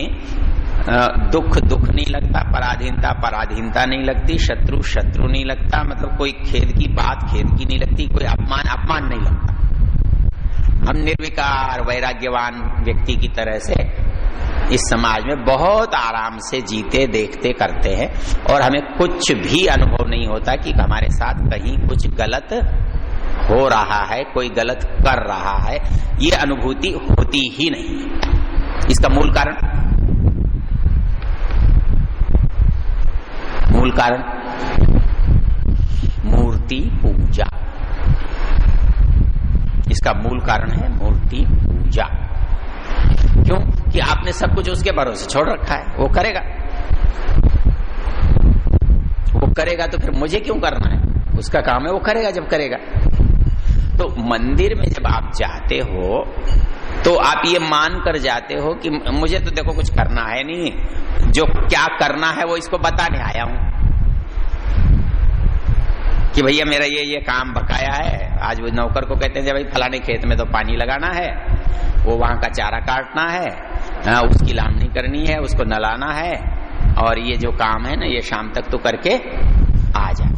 दुख नहीं लगता, पराधीनता नहीं लगती, शत्रु नहीं लगता, मतलब कोई खेद की बात खेद की नहीं लगती, कोई अपमान नहीं लगता। हम निर्विकार वैराग्यवान व्यक्ति की तरह से इस समाज में बहुत आराम से जीते देखते करते हैं, और हमें कुछ भी अनुभव नहीं होता कि हमारे साथ कहीं कुछ गलत हो रहा है, कोई गलत कर रहा है, ये अनुभूति होती ही नहीं। इसका मूल कारण मूर्ति पूजा। इसका मूल कारण है मूर्ति पूजा। क्यों? कि आपने सब कुछ उसके भरोसे छोड़ रखा है, वो करेगा तो फिर मुझे क्यों करना है, उसका काम है, वो करेगा जब करेगा। तो मंदिर में जब आप जाते हो तो आप ये मान कर जाते हो कि मुझे तो देखो कुछ करना है नहीं, जो क्या करना है वो इसको बताने आया हूं कि भैया मेरा ये काम बकाया है। आज वो नौकर को कहते हैं भाई फलाने खेत में तो पानी लगाना है, वो वहां का चारा काटना है, उसकी लामनी करनी है, उसको नलाना है, और ये जो काम है ना ये शाम तक तो करके आ जा।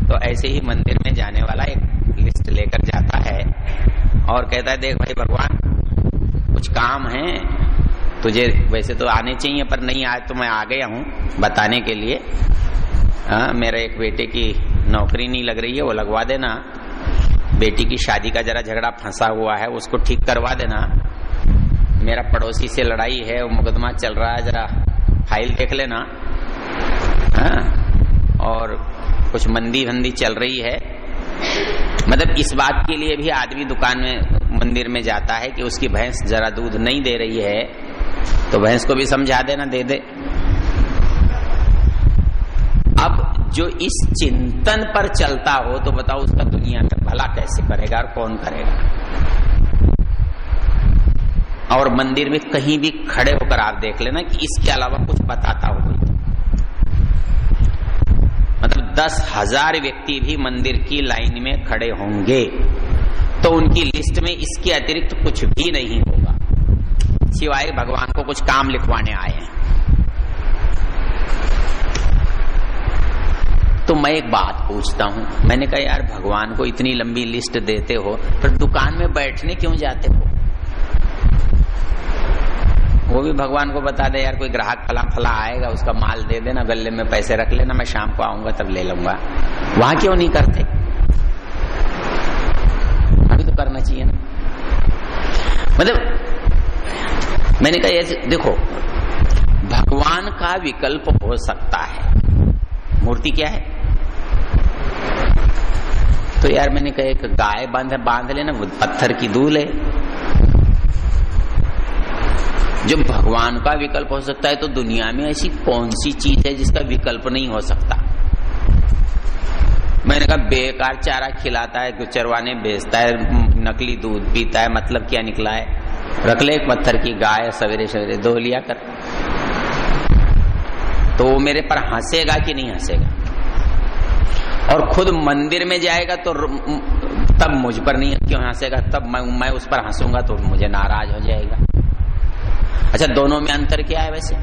तो ऐसे ही मंदिर में जाने वाला एक लिस्ट लेकर जाता है और कहता है देख भाई भगवान कुछ काम है तुझे, वैसे तो आने चाहिए पर नहीं आए तो मैं आ गया हूँ बताने के लिए। मेरा एक बेटे की नौकरी नहीं लग रही है, वो लगवा देना। बेटी की शादी का जरा झगड़ा फंसा हुआ है, उसको ठीक करवा देना। मेरा पड़ोसी से लड़ाई है, वो मुकदमा चल रहा है, जरा फाइल देख लेना। और कुछ मंदी चल रही है। मतलब इस बात के लिए भी आदमी दुकान में मंदिर में जाता है कि उसकी भैंस जरा दूध नहीं दे रही है, तो भैंस को भी समझा देना, दे दे। अब जो इस चिंतन पर चलता हो तो बताओ उसका दुनिया में भला कैसे करेगा और कौन करेगा। और मंदिर में कहीं भी खड़े होकर आप देख लेना कि इसके अलावा कुछ बताता हो कोई, मतलब 10,000 व्यक्ति भी मंदिर की लाइन में खड़े होंगे तो उनकी लिस्ट में इसके अतिरिक्त कुछ भी नहीं होगा, सिवाय भगवान को कुछ काम लिखवाने आए हैं। तो मैं एक बात पूछता हूं, मैंने कहा यार भगवान को इतनी लंबी लिस्ट देते हो पर दुकान में बैठने क्यों जाते हो? वो भी भगवान को बता दे यार कोई ग्राहक फला आएगा, उसका माल दे देना, गले में पैसे रख लेना, मैं शाम को आऊंगा तब ले लूंगा। वहां क्यों नहीं करते? अभी तो करना चाहिए ना। मतलब मैंने कहा ये देखो भगवान का विकल्प हो सकता है, मूर्ति क्या है? तो यार मैंने कहा एक गाय बांध लेना, वो पत्थर की दूल है। जब भगवान का विकल्प हो सकता है तो दुनिया में ऐसी कौन सी चीज है जिसका विकल्प नहीं हो सकता? मैंने कहा बेकार चारा खिलाता है, चरवाने बेचता है, नकली दूध पीता है, मतलब क्या निकला है? रख ले एक पत्थर की गाय, सवेरे सवेरे धो लिया कर। तो वो मेरे पर हंसेगा कि नहीं हंसेगा? और खुद मंदिर में जाएगा तो तब मुझ पर नहीं क्यों हंसेगा? तब मैं उस पर हंसूंगा तो मुझे नाराज हो जाएगा। अच्छा दोनों में अंतर क्या है वैसे?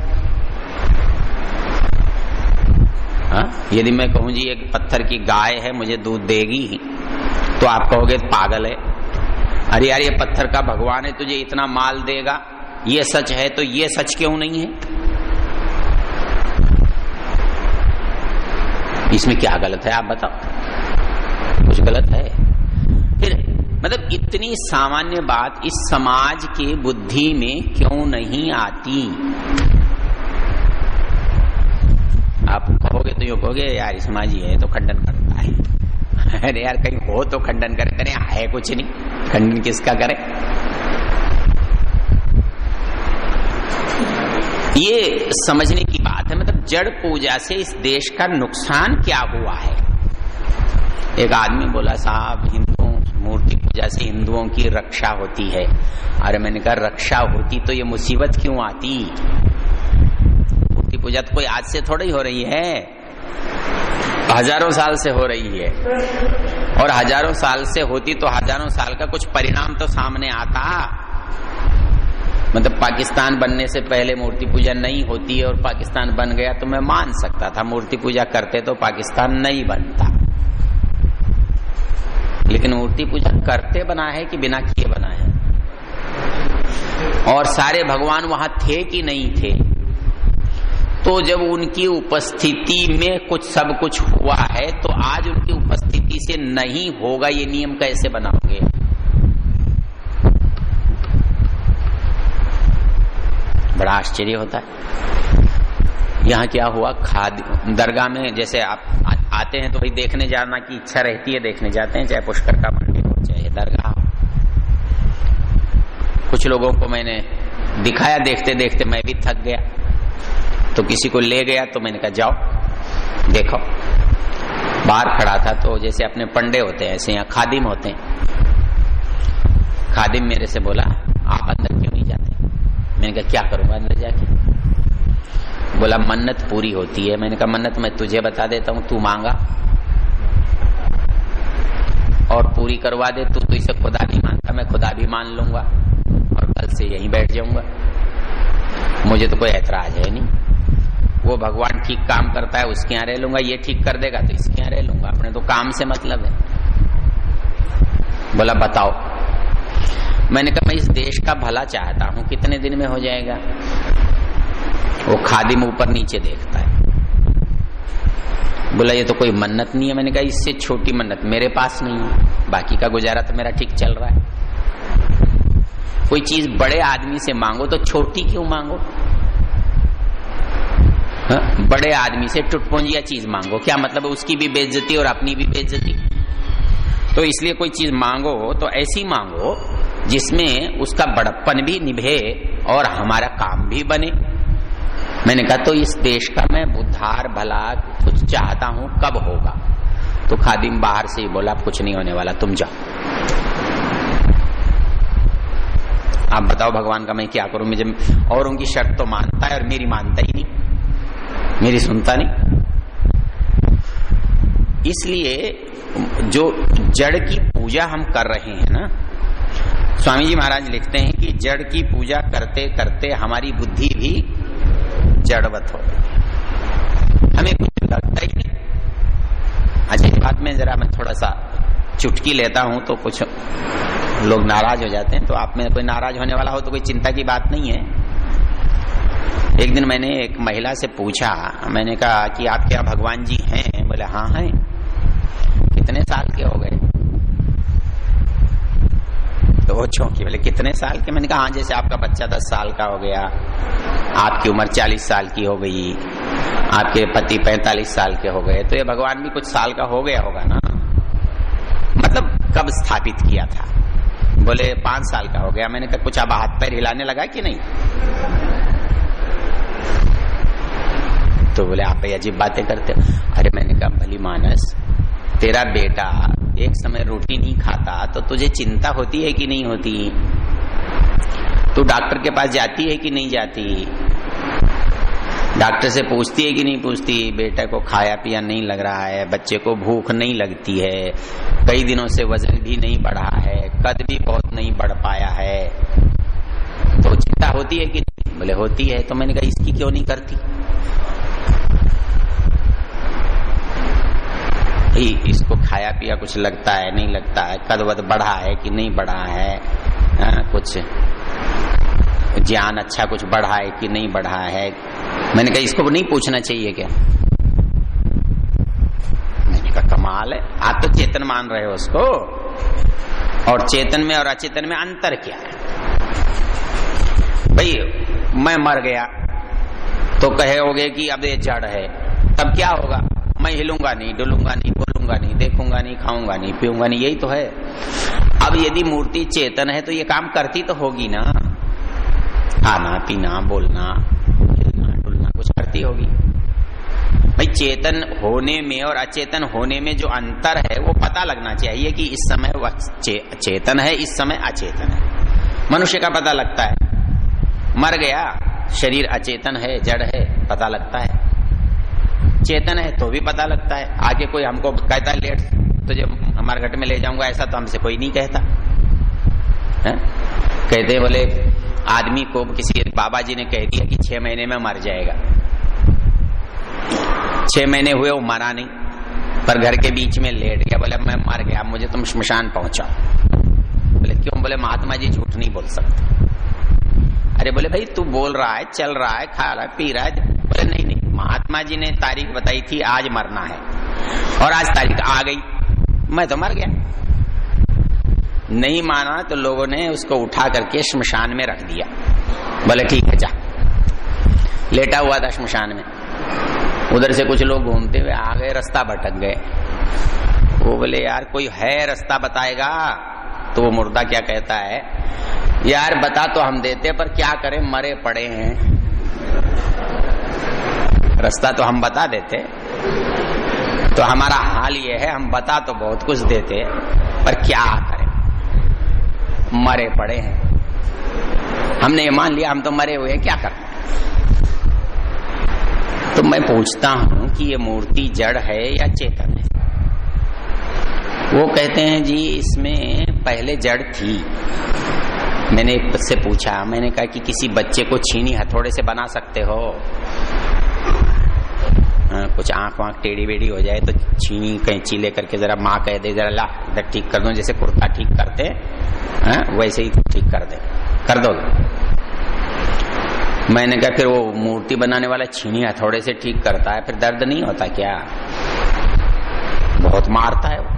यदि मैं कहूं जी एक पत्थर की गाय है मुझे दूध देगी ही, तो आप कहोगे पागल है। अरे यार ये पत्थर का भगवान है तुझे इतना माल देगा, ये सच है, तो ये सच क्यों नहीं है? इसमें क्या गलत है आप बताओ? कुछ गलत है? फिर मतलब इतनी सामान्य बात इस समाज के बुद्धि में क्यों नहीं आती? कहोगे तो यूँ कहोगे यार इसमा जी है तो खंडन करता है। अरे यार कहीं हो तो खंडन करे, है कुछ नहीं, खंडन किसका करे। ये समझने की बात है। मतलब जड़ पूजा से इस देश का नुकसान क्या हुआ है। एक आदमी बोला साहब हिंदुओं मूर्ति पूजा से हिंदुओं की रक्षा होती है। अरे मैंने कहा रक्षा होती तो ये मुसीबत क्यों आती। मूर्ति पूजा तो कोई आज से थोड़ी हो रही है, हजारों साल से हो रही है। और हजारों साल से होती तो हजारों साल का कुछ परिणाम तो सामने आता। मतलब पाकिस्तान बनने से पहले मूर्ति पूजा नहीं होती और पाकिस्तान बन गया तो मैं मान सकता था, मूर्ति पूजा करते तो पाकिस्तान नहीं बनता। लेकिन मूर्ति पूजा करते बना है कि बिना किए बना है। और सारे भगवान वहां थे कि नहीं थे। तो जब उनकी उपस्थिति में कुछ सब कुछ हुआ है तो आज उनकी उपस्थिति से नहीं होगा ये नियम कैसे बनाओगे। बड़ा आश्चर्य होता है। यहाँ क्या हुआ, दरगाह में जैसे आप आते हैं तो भाई देखने जाना की इच्छा रहती है, देखने जाते हैं, चाहे पुष्कर का मंदिर हो चाहे दरगाह हो। कुछ लोगों को मैंने दिखाया, देखते देखते मैं भी थक गया तो किसी को ले गया तो मैंने कहा जाओ देखो। बाहर खड़ा था तो जैसे अपने पंडे होते हैं ऐसे यहाँ खादिम होते हैं। खादिम मेरे से बोला आप अंदर क्यों नहीं जाते। मैंने कहा क्या करूंगा अंदर जाके। बोला मन्नत पूरी होती है। मैंने कहा मन्नत मैं तुझे बता देता हूं, तू मांगा और पूरी करवा दे। तू तो इसे खुदा नहीं मानता, मैं खुदा भी मान लूंगा और कल से यहीं बैठ जाऊंगा, मुझे तो कोई ऐतराज है नहीं। वो भगवान ठीक काम करता है उसके यहाँ रह लूंगा, ये ठीक कर देगा तो इसके यहाँ रह लूंगा, अपने तो काम से मतलब है। बोला बताओ। मैंने कहा मैं इस देश का भला चाहता हूं, कितने दिन में हो जाएगा। वो खादिम ऊपर नीचे देखता है। बोला ये तो कोई मन्नत नहीं है। मैंने कहा इससे छोटी मन्नत मेरे पास नहीं है, बाकी का गुजारा तो मेरा ठीक चल रहा है। कोई चीज बड़े आदमी से मांगो तो छोटी क्यों मांगो। हाँ? बड़े आदमी से टुटपुंजिया चीज मांगो, क्या मतलब है, उसकी भी बेइज्जती और अपनी भी बेइज्जती। तो इसलिए कोई चीज मांगो तो ऐसी मांगो जिसमें उसका बड़प्पन भी निभे और हमारा काम भी बने। मैंने कहा तो इस देश का मैं उद्धार भला कुछ चाहता हूं, कब होगा। तो खादिम बाहर से ही बोला कुछ नहीं होने वाला, तुम जाओ। आप बताओ भगवान का मैं क्या करूं। मुझे और उनकी शर्त तो मानता है और मेरी मानता ही नहीं, मेरी सुनता नहीं। इसलिए जो जड़ की पूजा हम कर रहे हैं ना, स्वामी जी महाराज लिखते हैं कि जड़ की पूजा करते करते हमारी बुद्धि भी जड़वत हो गई, हमें कुछ लगता ही नहीं। अच्छा इस बात में जरा मैं थोड़ा सा चुटकी लेता हूं तो कुछ लोग नाराज हो जाते हैं, तो आप में कोई नाराज होने वाला हो तो कोई चिंता की बात नहीं है। एक दिन मैंने एक महिला से पूछा, मैंने कहा कि आप क्या भगवान जी हैं। बोले हाँ हैं। कितने साल के हो गए। तो वो चौंकी, बोले कितने साल के। मैंने कहा हाँ जैसे आपका बच्चा 10 साल का हो गया, आपकी उम्र 40 साल की हो गई, आपके पति 45 साल के हो गए, तो ये भगवान भी कुछ साल का हो गया होगा ना। मतलब कब स्थापित किया था। बोले 5 साल का हो गया। मैंने कहा कुछ अब हाथ पैर हिलाने लगा कि नहीं। तो बोले आप अजीब बातें करते हो। अरे मैंने कहा भली मानस, तेरा बेटा एक समय रोटी नहीं खाता तो तुझे चिंता होती है कि नहीं होती। तू डॉक्टर के पास जाती है कि नहीं जाती, डॉक्टर से पूछती है कि नहीं पूछती, बेटा को खाया पिया नहीं लग रहा है, बच्चे को भूख नहीं लगती है, कई दिनों से वजन भी नहीं बढ़ा है, कद भी बहुत नहीं बढ़ पाया है, तो चिंता होती है कि नहीं। बोले होती है। तो मैंने कहा इसकी क्यों नहीं करती। इसको खाया पिया कुछ लगता है नहीं लगता है, कद वद बढ़ा है कि नहीं बढ़ा है, कुछ ज्ञान अच्छा कुछ बढ़ा है कि नहीं बढ़ा है। मैंने कहा इसको नहीं पूछना चाहिए क्या। मैंने कहा कमाल है, आप तो चेतन मान रहे हो उसको, और चेतन में और अचेतन में अंतर क्या है। भाई मैं मर गया तो कहोगे कि अब ये जड़ है, तब क्या होगा? मैं हिलूंगा नहीं, डुलूंगा नहीं, बोलूंगा नहीं, देखूंगा नहीं, खाऊंगा नहीं, पीऊंगा नहीं, यही तो है। अब यदि मूर्ति चेतन है तो ये काम करती तो होगी ना, खाना पीना बोलना हिलना डुलना कुछ करती होगी। भाई चेतन होने में और अचेतन होने में जो अंतर है वो पता लगना चाहिए कि इस समय वह चेतन है, इस समय अचेतन है। मनुष्य का पता लगता है, मर गया शरीर अचेतन है, जड़ है, पता लगता है। चेतन है तो भी पता लगता है। आगे कोई हमको कहता है लेट तो जब हमारे घर में ले जाऊंगा, ऐसा तो हमसे कोई नहीं कहता है? कहते बोले आदमी को किसी बाबा जी ने कह दिया कि 6 महीने में मर जाएगा। 6 महीने हुए वो मरा नहीं, पर घर के बीच में लेट गया। बोले मैं मर गया, मुझे तुम श्मशान पहुंचाओ। बोले क्यों? बोले महात्मा जी झूठ नहीं बोल सकते। अरे बोले भाई तू बोल रहा है, चल रहा है, खा रहा है, पी रहा है। बोले नहीं नहीं, महात्मा जी ने तारीख बताई थी आज मरना है और आज तारीख आ गई, मैं तो मर गया। नहीं माना तो लोगों ने उसको उठा करके श्मशान में रख दिया। बोले ठीक है जा। लेटा हुआ था श्मशान में, उधर से कुछ लोग घूमते हुए आ गए, रास्ता भटक गए। वो बोले यार कोई है रास्ता बताएगा? तो वो मुर्दा क्या कहता है, यार बता तो हम देते पर क्या करें, मरे पड़े हैं। रास्ता तो हम बता देते, तो हमारा हाल ये है, हम बता तो बहुत कुछ देते पर क्या करें, मरे पड़े हैं। हमने ये मान लिया हम तो मरे हुए, क्या करें? तो मैं पूछता हूं कि ये मूर्ति जड़ है या चेतन है? वो कहते हैं जी इसमें पहले जड़ थी। मैंने एक से पूछा, मैंने कहा कि किसी बच्चे को छीनी हथौड़े से बना सकते हो? कुछ आंख वाँख टेढ़ी बेढ़ी हो जाए तो छीनी कैंची लेकर के जरा माँ कह दे जरा ला इधर ठीक कर दो, जैसे कुर्ता ठीक करते हैं वैसे ही ठीक कर दो। मैंने कहा फिर वो मूर्ति बनाने वाला छीनी हथौड़े से ठीक करता है, फिर दर्द नहीं होता क्या? बहुत मारता है वो,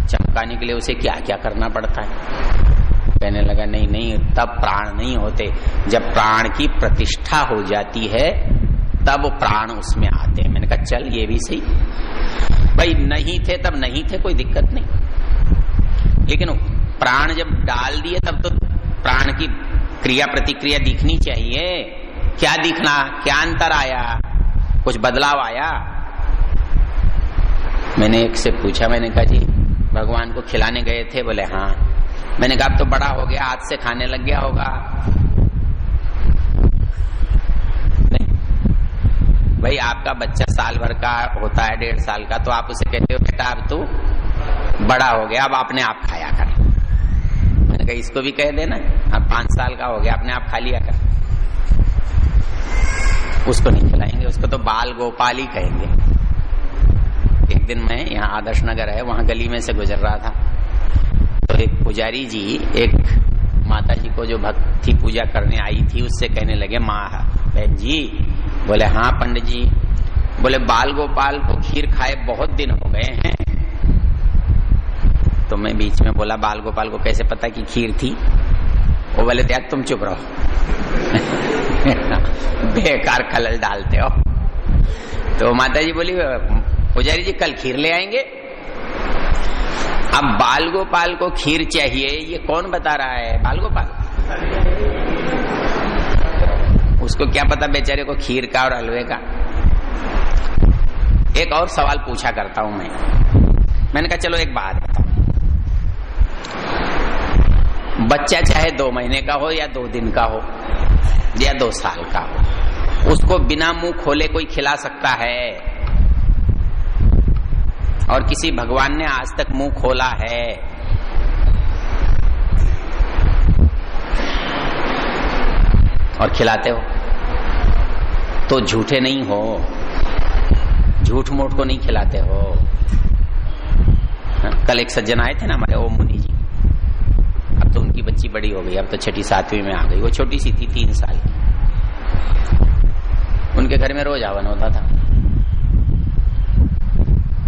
चमकाने के लिए उसे क्या क्या करना पड़ता है। कहने लगा नहीं नहीं, तब प्राण नहीं होते, जब प्राण की प्रतिष्ठा हो जाती है तब प्राण उसमें आते हैं। मैंने कहा चल ये भी सही, भाई नहीं थे तब नहीं थे, कोई दिक्कत नहीं, लेकिन प्राण जब डाल दिए तब तो प्राण की क्रिया प्रतिक्रिया दिखनी चाहिए। क्या दिखना, क्या अंतर आया, कुछ बदलाव आया? मैंने एक से पूछा, मैंने कहा जी भगवान को खिलाने गए थे? बोले हाँ। मैंने कहा अब तो बड़ा हो गया, हाथ से खाने लग गया होगा? नहीं भाई, आपका बच्चा साल भर का होता है, 1.5 साल का, तो आप उसे कहते हो बेटा अब तू बड़ा हो गया, अब अपने आप खाया कर। मैंने कहा इसको भी कह देना, अब 5 साल का हो गया, अपने आप खा लिया कर। उसको नहीं खिलाएंगे, उसको तो बाल गोपाल ही कहेंगे। एक दिन मैं यहाँ आदर्श नगर है, वहां गली में से गुजर रहा था, तो एक पुजारी जी एक माता जी को जो भक्ति पूजा करने आई थी उससे कहने लगे माँ बहन जी। बोले हाँ पंडित जी। बोले बाल गोपाल को खीर खाए बहुत दिन हो गए हैं। तो मैं बीच में बोला बाल गोपाल को कैसे पता कि खीर थी? वो बोले यार तुम चुप रहो बेकार खलल डालते हो। तो माता जी बोली पुजारी जी कल खीर ले आएंगे। अब बाल गोपाल को खीर चाहिए, ये कौन बता रहा है? बाल गोपाल। उसको क्या पता बेचारे को खीर का और हलवे का। एक और सवाल पूछा करता हूं मैंने कहा चलो एक बात बताओ, बच्चा चाहे 2 महीने का हो या 2 दिन का हो या 2 साल का हो, उसको बिना मुंह खोले कोई खिला सकता है? और किसी भगवान ने आज तक मुंह खोला है? और खिलाते हो तो झूठे नहीं हो, झूठ मूठ को नहीं खिलाते हो। कल एक सज्जन आए थे ना हमारे, ओम मुनि जी। अब तो उनकी बच्ची बड़ी हो गई, अब तो 6ठी 7वीं में आ गई। वो छोटी सी थी, 3 साल की। उनके घर में रोज हवन होता था।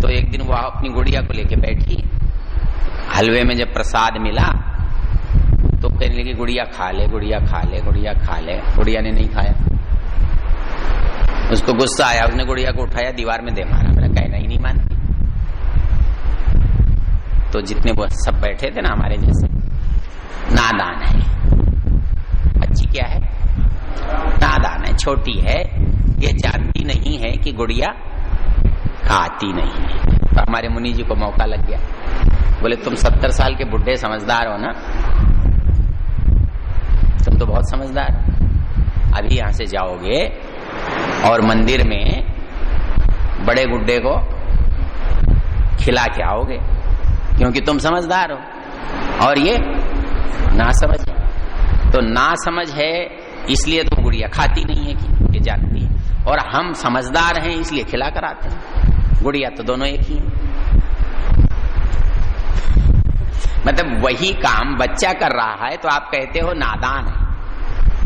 तो एक दिन वो अपनी गुड़िया को लेके बैठी, हलवे में जब प्रसाद मिला तो कहने लगी गुड़िया खा ले, गुड़िया खा ले, गुड़िया खा ले। गुड़िया ने नहीं खाया। उसको गुस्सा आया, उसने गुड़िया को उठाया, दीवार में दे मारा। मेरा कहना ही नहीं मानती। तो जितने वो सब बैठे थे ना हमारे जैसे, नादान है बच्ची, क्या है, नादान है, छोटी है, ये जानती नहीं है कि गुड़िया खाती नहीं है। तो हमारे मुनि जी को मौका लग गया, बोले तुम 70 साल के बुढ़े समझदार हो ना, तुम तो बहुत समझदार हो, अभी यहां से जाओगे और मंदिर में बड़े गुड्डे को खिला के आओगे, क्योंकि तुम समझदार हो और ये ना समझ है। तो ना समझ है इसलिए तो गुड़िया खाती नहीं है कि ये जानती है, और हम समझदार हैं इसलिए खिला कर आते हैं। गुड़िया तो दोनों एक ही है। मतलब वही काम बच्चा कर रहा है तो आप कहते हो नादान है,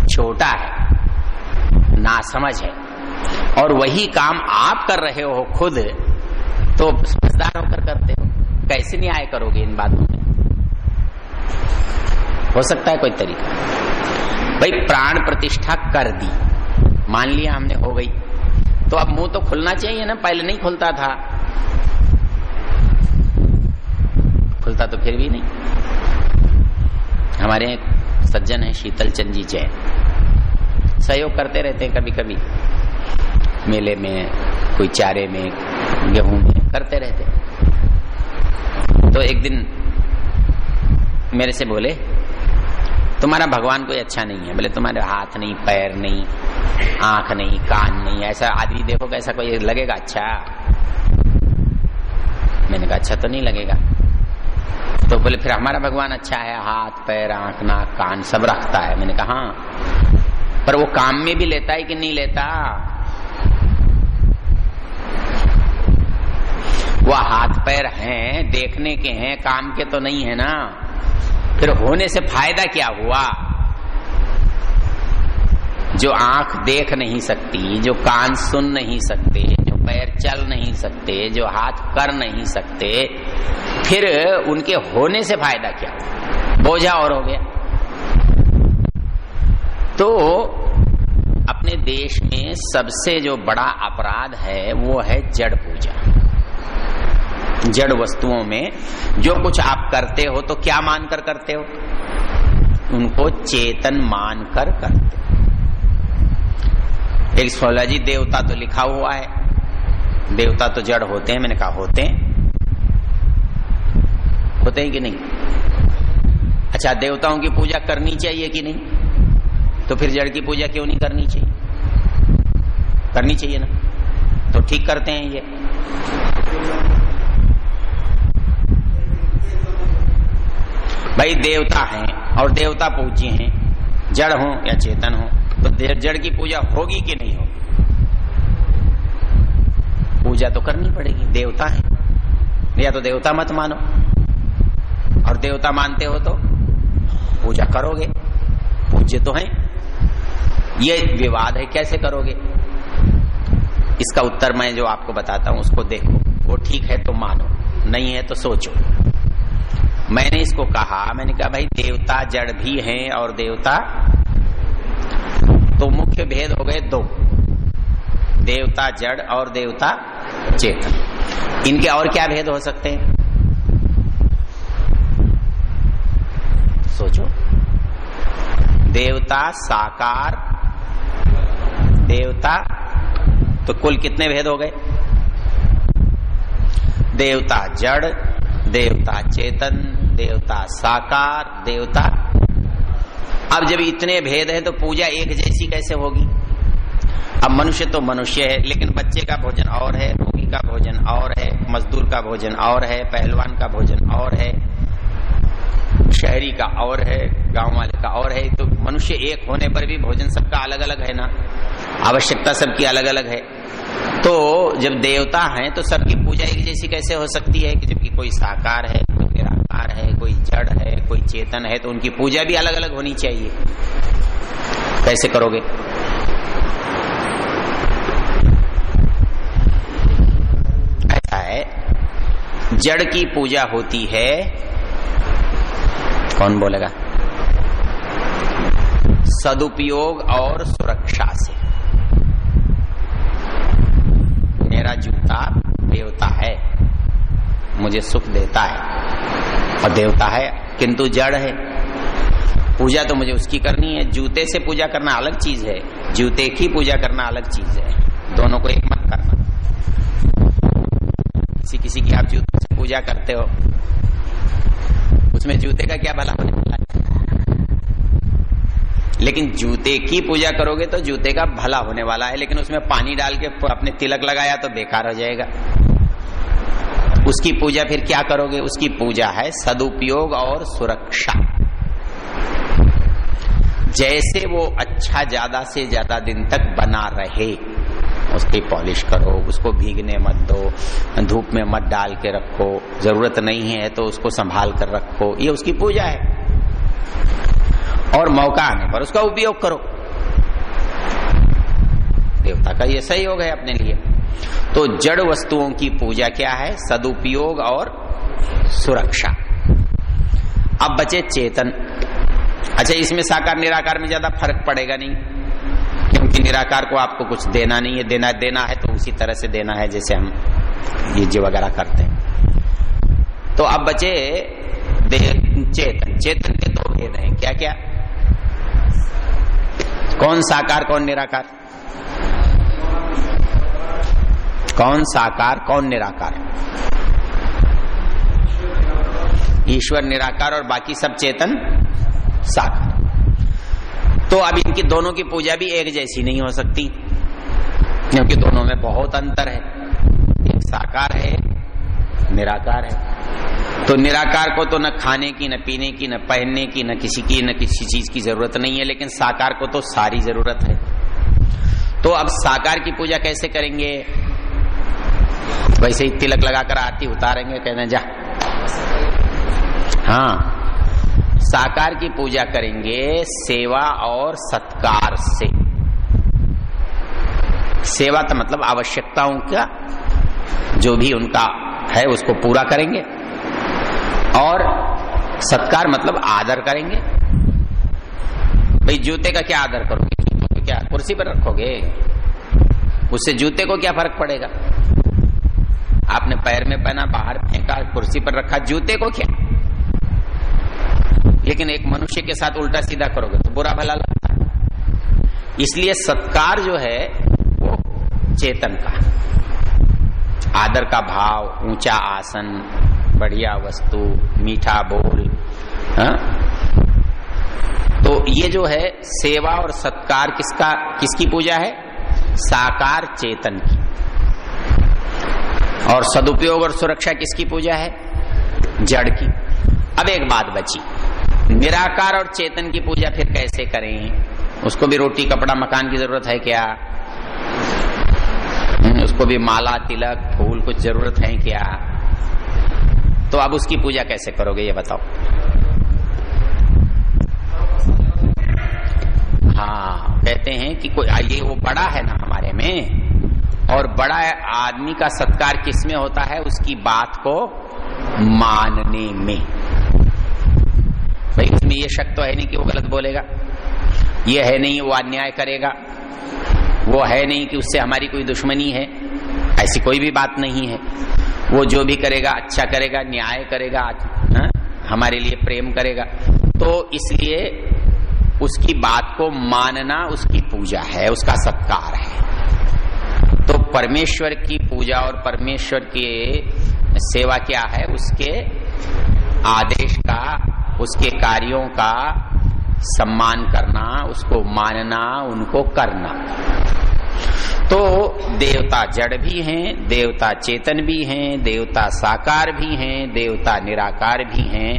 छोटा है, नासमझ है, और वही काम आप कर रहे हो खुद तो समझदार होकर करते हो। कैसे न्याय करोगे इन बातों में? हो सकता है कोई तरीका? भाई प्राण प्रतिष्ठा कर दी, मान लिया हमने, हो गई, तो अब मुंह तो खुलना चाहिए ना, पहले नहीं खुलता था, खुलता तो फिर भी नहीं। हमारे एक सज्जन है शीतल चंद जी जैन, सहयोग करते रहते हैं, कभी कभी मेले में, कोई चारे में, गेहूं में करते रहते हैं। तो एक दिन मेरे से बोले तुम्हारा भगवान कोई अच्छा नहीं है। बोले तुम्हारे हाथ नहीं, पैर नहीं, आंख नहीं, कान नहीं, ऐसा आदमी देखो कैसा कोई लगेगा अच्छा? मैंने कहा अच्छा तो नहीं लगेगा। तो बोले फिर हमारा भगवान अच्छा है, हाथ पैर आंख नाक कान सब रखता है। मैंने कहा हाँ, पर वो काम में भी लेता है कि नहीं लेता? वो हाथ पैर हैं, देखने के हैं, काम के तो नहीं है ना। फिर होने से फायदा क्या हुआ? जो आंख देख नहीं सकती, जो कान सुन नहीं सकते, जो पैर चल नहीं सकते, जो हाथ कर नहीं सकते, फिर उनके होने से फायदा क्या? बोझा और हो गया। तो अपने देश में सबसे जो बड़ा अपराध है वो है जड़ पूजा। जड़ वस्तुओं में जो कुछ आप करते हो तो क्या मानकर करते हो? उनको चेतन मानकर करते हो। एक एस्ट्रोलॉजी देवता तो लिखा हुआ है, देवता तो जड़ होते हैं। मैंने कहा होते हैं, होते हैं कि नहीं? अच्छा, देवताओं की पूजा करनी चाहिए कि नहीं? तो फिर जड़ की पूजा क्यों नहीं करनी चाहिए? करनी चाहिए ना, तो ठीक करते हैं ये। भाई देवता हैं और देवता पूज्य हैं, जड़ हो या चेतन हो, तो जड़ की पूजा होगी कि नहीं होगी? पूजा तो करनी पड़ेगी, देवता है। या तो देवता मत मानो, और देवता मानते हो तो पूजा करोगे, पूज्य तो है। ये विवाद है, कैसे करोगे? इसका उत्तर मैं जो आपको बताता हूं उसको देखो, वो ठीक है तो मानो, नहीं है तो सोचो। मैंने इसको कहा, मैंने कहा भाई देवता जड़ भी हैं और देवता, तो मुख्य भेद हो गए दो, देवता जड़ और देवता चेतन। इनके और क्या भेद हो सकते हैं? सोचो। देवता साकार, देवता, तो कुल कितने भेद हो गए? देवता जड़, देवता चेतन, देवता साकार, देवता। अब जब इतने भेद है तो पूजा एक जैसी कैसे होगी? अब मनुष्य तो मनुष्य है, लेकिन बच्चे का भोजन और है, रोगी का भोजन और है, मजदूर का भोजन और है, पहलवान का भोजन और है, शहरी का और है, गांव वाले का और है। तो मनुष्य एक होने पर भी भोजन सबका अलग अलग है ना, आवश्यकता सबकी अलग अलग है। तो जब देवता हैं तो सबकी पूजा एक जैसी कैसे हो सकती है? कि जबकि कोई साकार है, कोई निराकार है, कोई जड़ है, कोई चेतन है, तो उनकी पूजा भी अलग अलग होनी चाहिए। कैसे करोगे? ऐसा है, जड़ की पूजा होती है, कौन बोलेगा? सदुपयोग और सुरक्षा से। मुझे सुख देता है और देवता है किंतु जड़ है। पूजा तो मुझे उसकी करनी है। जूते से पूजा करना अलग चीज है, जूते की पूजा करना अलग चीज है, दोनों को एक मत करना। किसी की आप जूते से पूजा करते हो, उसमें जूते का क्या भला होने वाला है? लेकिन जूते की पूजा करोगे तो जूते का भला होने वाला है, लेकिन उसमें पानी डाल के अपने तिलक लगाया तो बेकार हो जाएगा। उसकी पूजा फिर क्या करोगे? उसकी पूजा है सदुपयोग और सुरक्षा। जैसे वो अच्छा ज्यादा से ज्यादा दिन तक बना रहे, उसकी पॉलिश करो, उसको भीगने मत दो, धूप में मत डाल के रखो, जरूरत नहीं है तो उसको संभाल कर रखो, ये उसकी पूजा है। और मौका आने पर उसका उपयोग करो। देवता का ये सहयोग है अपने लिए। तो जड़ वस्तुओं की पूजा क्या है? सदुपयोग और सुरक्षा। अब बचे चेतन। अच्छा, इसमें साकार निराकार में ज्यादा फर्क पड़ेगा नहीं, क्योंकि निराकार को आपको कुछ देना नहीं है। देना है तो उसी तरह से देना है जैसे हम यज्ञ वगैरह करते हैं। तो अब बचे चेतन। चेतन के दो भेद हैं, क्या क्या? कौन साकार कौन निराकार? कौन साकार कौन निराकार? ईश्वर निराकार और बाकी सब चेतन साकार। तो अब इनकी दोनों की पूजा भी एक जैसी नहीं हो सकती, क्योंकि दोनों में बहुत अंतर है। एक साकार है, निराकार है। तो निराकार को तो न खाने की, न पीने की, न पहनने की, न किसी चीज की जरूरत नहीं है, लेकिन साकार को तो सारी जरूरत है। तो अब साकार की पूजा कैसे करेंगे? वैसे ही तिलक लगाकर आरती उतारेंगे, कहना जा। हाँ, साकार की पूजा करेंगे सेवा और सत्कार से। सेवा तो मतलब आवश्यकताओं का जो भी उनका है उसको पूरा करेंगे, और सत्कार मतलब आदर करेंगे। भाई जूते का क्या आदर करोगे? जूते को क्या कुर्सी पर रखोगे? उससे जूते को क्या फर्क पड़ेगा? आपने पैर में पहना, बाहर फेंका, कुर्सी पर रखा, जूते को क्या? लेकिन एक मनुष्य के साथ उल्टा सीधा करोगे तो बुरा भला लगता है। इसलिए सत्कार जो है वो चेतन का, आदर का भाव, ऊंचा आसन, बढ़िया वस्तु, मीठा बोल, हाँ? तो ये जो है सेवा और सत्कार किसकी पूजा है? साकार चेतन की। और सदुपयोग और सुरक्षा किसकी पूजा है? जड़ की। अब एक बात बची, निराकार और चेतन की पूजा फिर कैसे करें? उसको भी रोटी कपड़ा मकान की जरूरत है क्या? उसको भी माला तिलक फूल कुछ जरूरत है क्या? तो अब उसकी पूजा कैसे करोगे ये बताओ। हाँ, कहते हैं कि कोई ये वो बड़ा है ना हमारे में, और बड़ा आदमी का सत्कार किसमें होता है? उसकी बात को मानने में। भाई उसमें ये शक तो है नहीं कि वो गलत बोलेगा, ये है नहीं वो अन्याय करेगा, वो है नहीं कि उससे हमारी कोई दुश्मनी है, ऐसी कोई भी बात नहीं है। वो जो भी करेगा अच्छा करेगा, न्याय करेगा, हमारे लिए प्रेम करेगा। तो इसलिए उसकी बात को मानना उसकी पूजा है, उसका सत्कार है। तो परमेश्वर की पूजा और परमेश्वर की सेवा क्या है? उसके आदेश का, उसके कार्यों का सम्मान करना, उसको मानना, उनको करना। तो देवता जड़ भी हैं, देवता चेतन भी हैं, देवता साकार भी हैं, देवता निराकार भी हैं।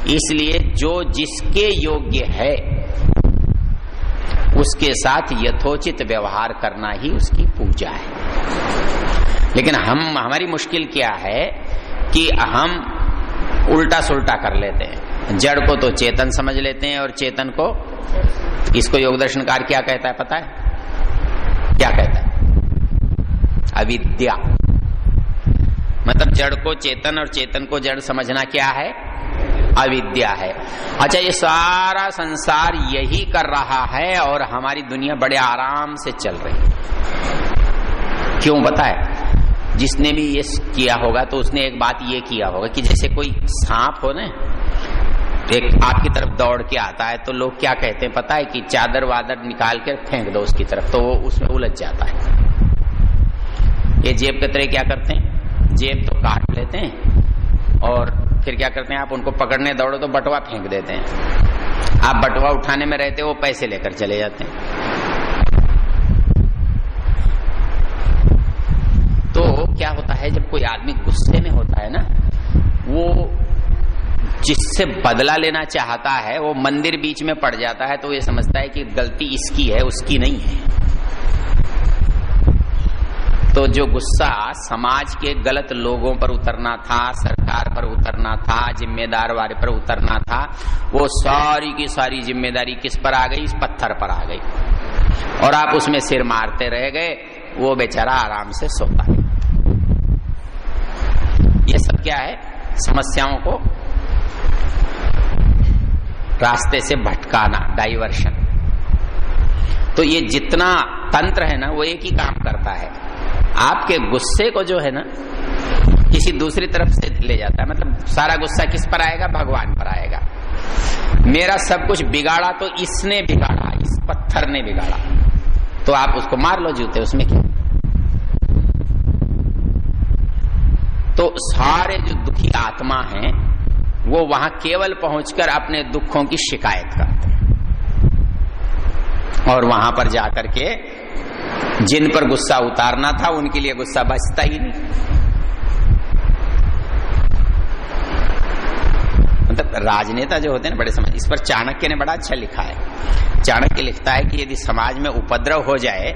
इसलिए जो जिसके योग्य है उसके साथ यथोचित व्यवहार करना ही उसकी पूजा है। लेकिन हमारी मुश्किल क्या है कि हम उल्टा सुल्टा कर लेते हैं। जड़ को तो चेतन समझ लेते हैं और चेतन को, इसको योग दर्शनकार क्या कहता है पता है? क्या कहता है? अविद्या। मतलब जड़ को चेतन और चेतन को जड़ समझना क्या है? अविद्या है। अच्छा, ये सारा संसार यही कर रहा है और हमारी दुनिया बड़े आराम से चल रही है। क्यों पता है? जिसने भी ये किया होगा तो उसने एक बात ये किया होगा कि जैसे कोई सांप हो ना, एक आपकी तरफ दौड़ के आता है तो लोग क्या कहते हैं पता है कि चादर वादर निकाल कर फेंक दो उसकी तरफ, तो वो उसमें उलझ जाता है। ये जेब कतरे क्या करते हैं, जेब तो काट लेते हैं और फिर क्या करते हैं, आप उनको पकड़ने दौड़ो तो बटुआ फेंक देते हैं। आप बटुआ उठाने में रहते हो, वो पैसे लेकर चले जाते हैं। तो क्या होता है, जब कोई आदमी गुस्से में होता है ना, वो जिससे बदला लेना चाहता है वो मंदिर बीच में पड़ जाता है, तो ये समझता है कि गलती इसकी है, उसकी नहीं है। तो जो गुस्सा समाज के गलत लोगों पर उतरना था, सरकार पर उतरना था, जिम्मेदार वाले पर उतरना था, वो सारी की सारी जिम्मेदारी किस पर आ गई, इस पत्थर पर आ गई और आप उसमें सिर मारते रह गए। वो बेचारा आराम से सोता है। ये सब क्या है, समस्याओं को रास्ते से भटकाना, डाइवर्शन। तो ये जितना तंत्र है ना, वो एक ही काम करता है, आपके गुस्से को जो है ना किसी दूसरी तरफ से ले जाता है। मतलब सारा गुस्सा किस पर आएगा, भगवान पर आएगा। मेरा सब कुछ बिगाड़ा तो इसने बिगाड़ा, इस पत्थर ने बिगाड़ा, तो आप उसको मार लो जूते, उसमें क्या। तो सारे जो दुखी आत्मा हैं वो वहां केवल पहुंचकर अपने दुखों की शिकायत करते हैं और वहां पर जाकर के जिन पर गुस्सा उतारना था उनके लिए गुस्सा बचता ही नहीं। मतलब राजनेता जो होते हैं ना, बड़े समझ, इस पर चाणक्य ने बड़ा अच्छा लिखा है। चाणक्य लिखता है कि यदि समाज में उपद्रव हो जाए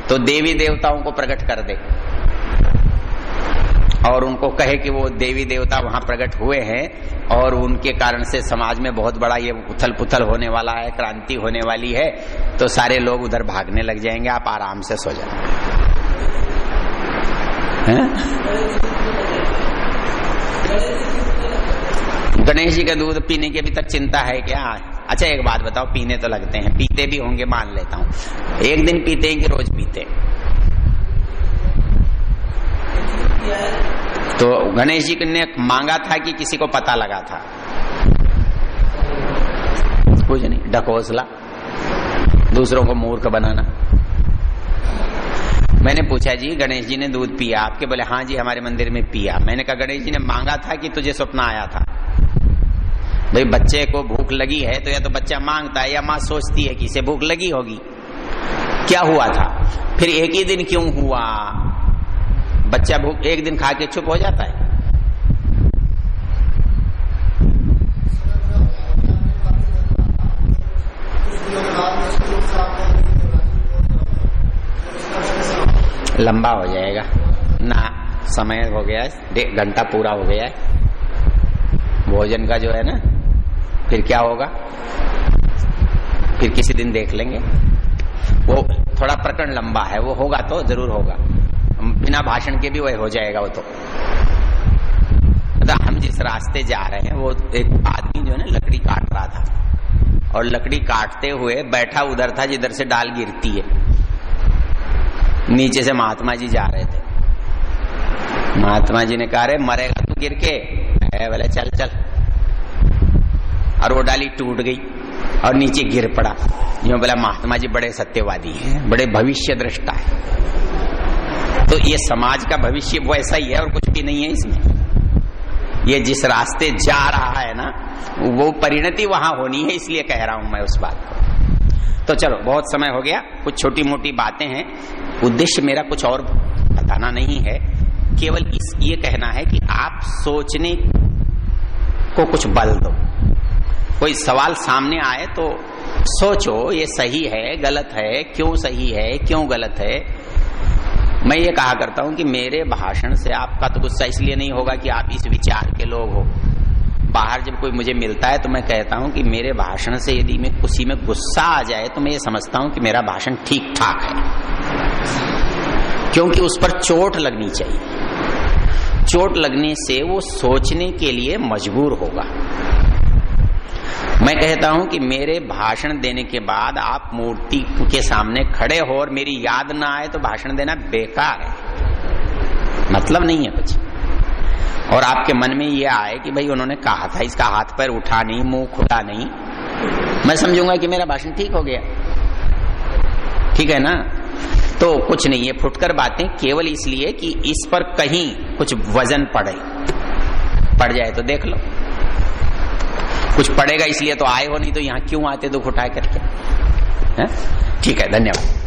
तो देवी देवताओं को प्रकट कर दे और उनको कहे कि वो देवी देवता वहां प्रकट हुए हैं और उनके कारण से समाज में बहुत बड़ा ये उथल पुथल होने वाला है, क्रांति होने वाली है, तो सारे लोग उधर भागने लग जाएंगे, आप आराम से सो जाओ। गणेश जी का दूध पीने की अभी तक चिंता है क्या? अच्छा एक बात बताओ, पीने तो लगते हैं, पीते भी होंगे मान लेता हूं, एक दिन पीते हैं कि रोज पीते हैं? तो गणेश जी ने मांगा था कि किसी को पता लगा था? कुछ नहीं, ढकोसला, दूसरों को मूर्ख बनाना। मैंने पूछा जी गणेश जी ने दूध पिया आपके? बोले हाँ जी हमारे मंदिर में पिया। मैंने कहा गणेश जी ने मांगा था कि तुझे स्वप्न आया था? भाई बच्चे को भूख लगी है तो या तो बच्चा मांगता है या माँ सोचती है कि इसे भूख लगी होगी। क्या हुआ था? फिर एक ही दिन क्यों हुआ? बच्चा भूख एक दिन खा के चुप हो जाता है? लंबा हो जाएगा ना, समय हो गया है, 1 घंटा पूरा हो गया है भोजन का जो है ना। फिर क्या होगा, फिर किसी दिन देख लेंगे। वो थोड़ा प्रकरण लंबा है, वो होगा तो जरूर होगा, बिना भाषण के भी वह हो जाएगा। वो तो मतलब हम जिस रास्ते जा रहे हैं, वो एक आदमी जो है ना लकड़ी काट रहा था और लकड़ी काटते हुए बैठा उधर था जिधर से डाल गिरती है। नीचे से महात्मा जी जा रहे थे। महात्मा जी ने कहा रे मरेगा तू गिर के? बोले चल चल, और वो डाली टूट गई और नीचे गिर पड़ा। यूं बोला महात्मा जी बड़े सत्यवादी हैं, बड़े भविष्य दृष्टा है। तो ये समाज का भविष्य वैसा ही है और कुछ भी नहीं है इसमें। ये जिस रास्ते जा रहा है ना, वो परिणति वहां होनी है, इसलिए कह रहा हूं मैं उस बात को। तो चलो बहुत समय हो गया, कुछ छोटी मोटी बातें हैं। उद्देश्य मेरा कुछ और बताना नहीं है, केवल ये कहना है कि आप सोचने को कुछ बल दो। कोई सवाल सामने आए तो सोचो ये सही है गलत है, क्यों सही है क्यों गलत है। मैं ये कहा करता हूं कि मेरे भाषण से आपका तो गुस्सा इसलिए नहीं होगा कि आप इस विचार के लोग हो। बाहर जब कोई मुझे मिलता है तो मैं कहता हूं कि मेरे भाषण से यदि मैं किसी में गुस्सा आ जाए तो मैं ये समझता हूं कि मेरा भाषण ठीक ठाक है, क्योंकि उस पर चोट लगनी चाहिए। चोट लगने से वो सोचने के लिए मजबूर होगा। मैं कहता हूं कि मेरे भाषण देने के बाद आप मूर्ति के सामने खड़े हो और मेरी याद ना आए तो भाषण देना बेकार है। मतलब नहीं है कुछ। और आपके मन में ये आए कि भाई उन्होंने कहा था, इसका हाथ पैर उठा नहीं, मुंह खुला नहीं, मैं समझूंगा कि मेरा भाषण ठीक हो गया। ठीक है ना? तो कुछ नहीं, ये फुटकर बातें केवल इसलिए कि इस पर कहीं कुछ वजन पड़ जाए तो देख लो। कुछ पड़ेगा इसलिए तो आए हो, नहीं तो यहाँ क्यों आते दुख उठा करके। ठीक है, धन्यवाद।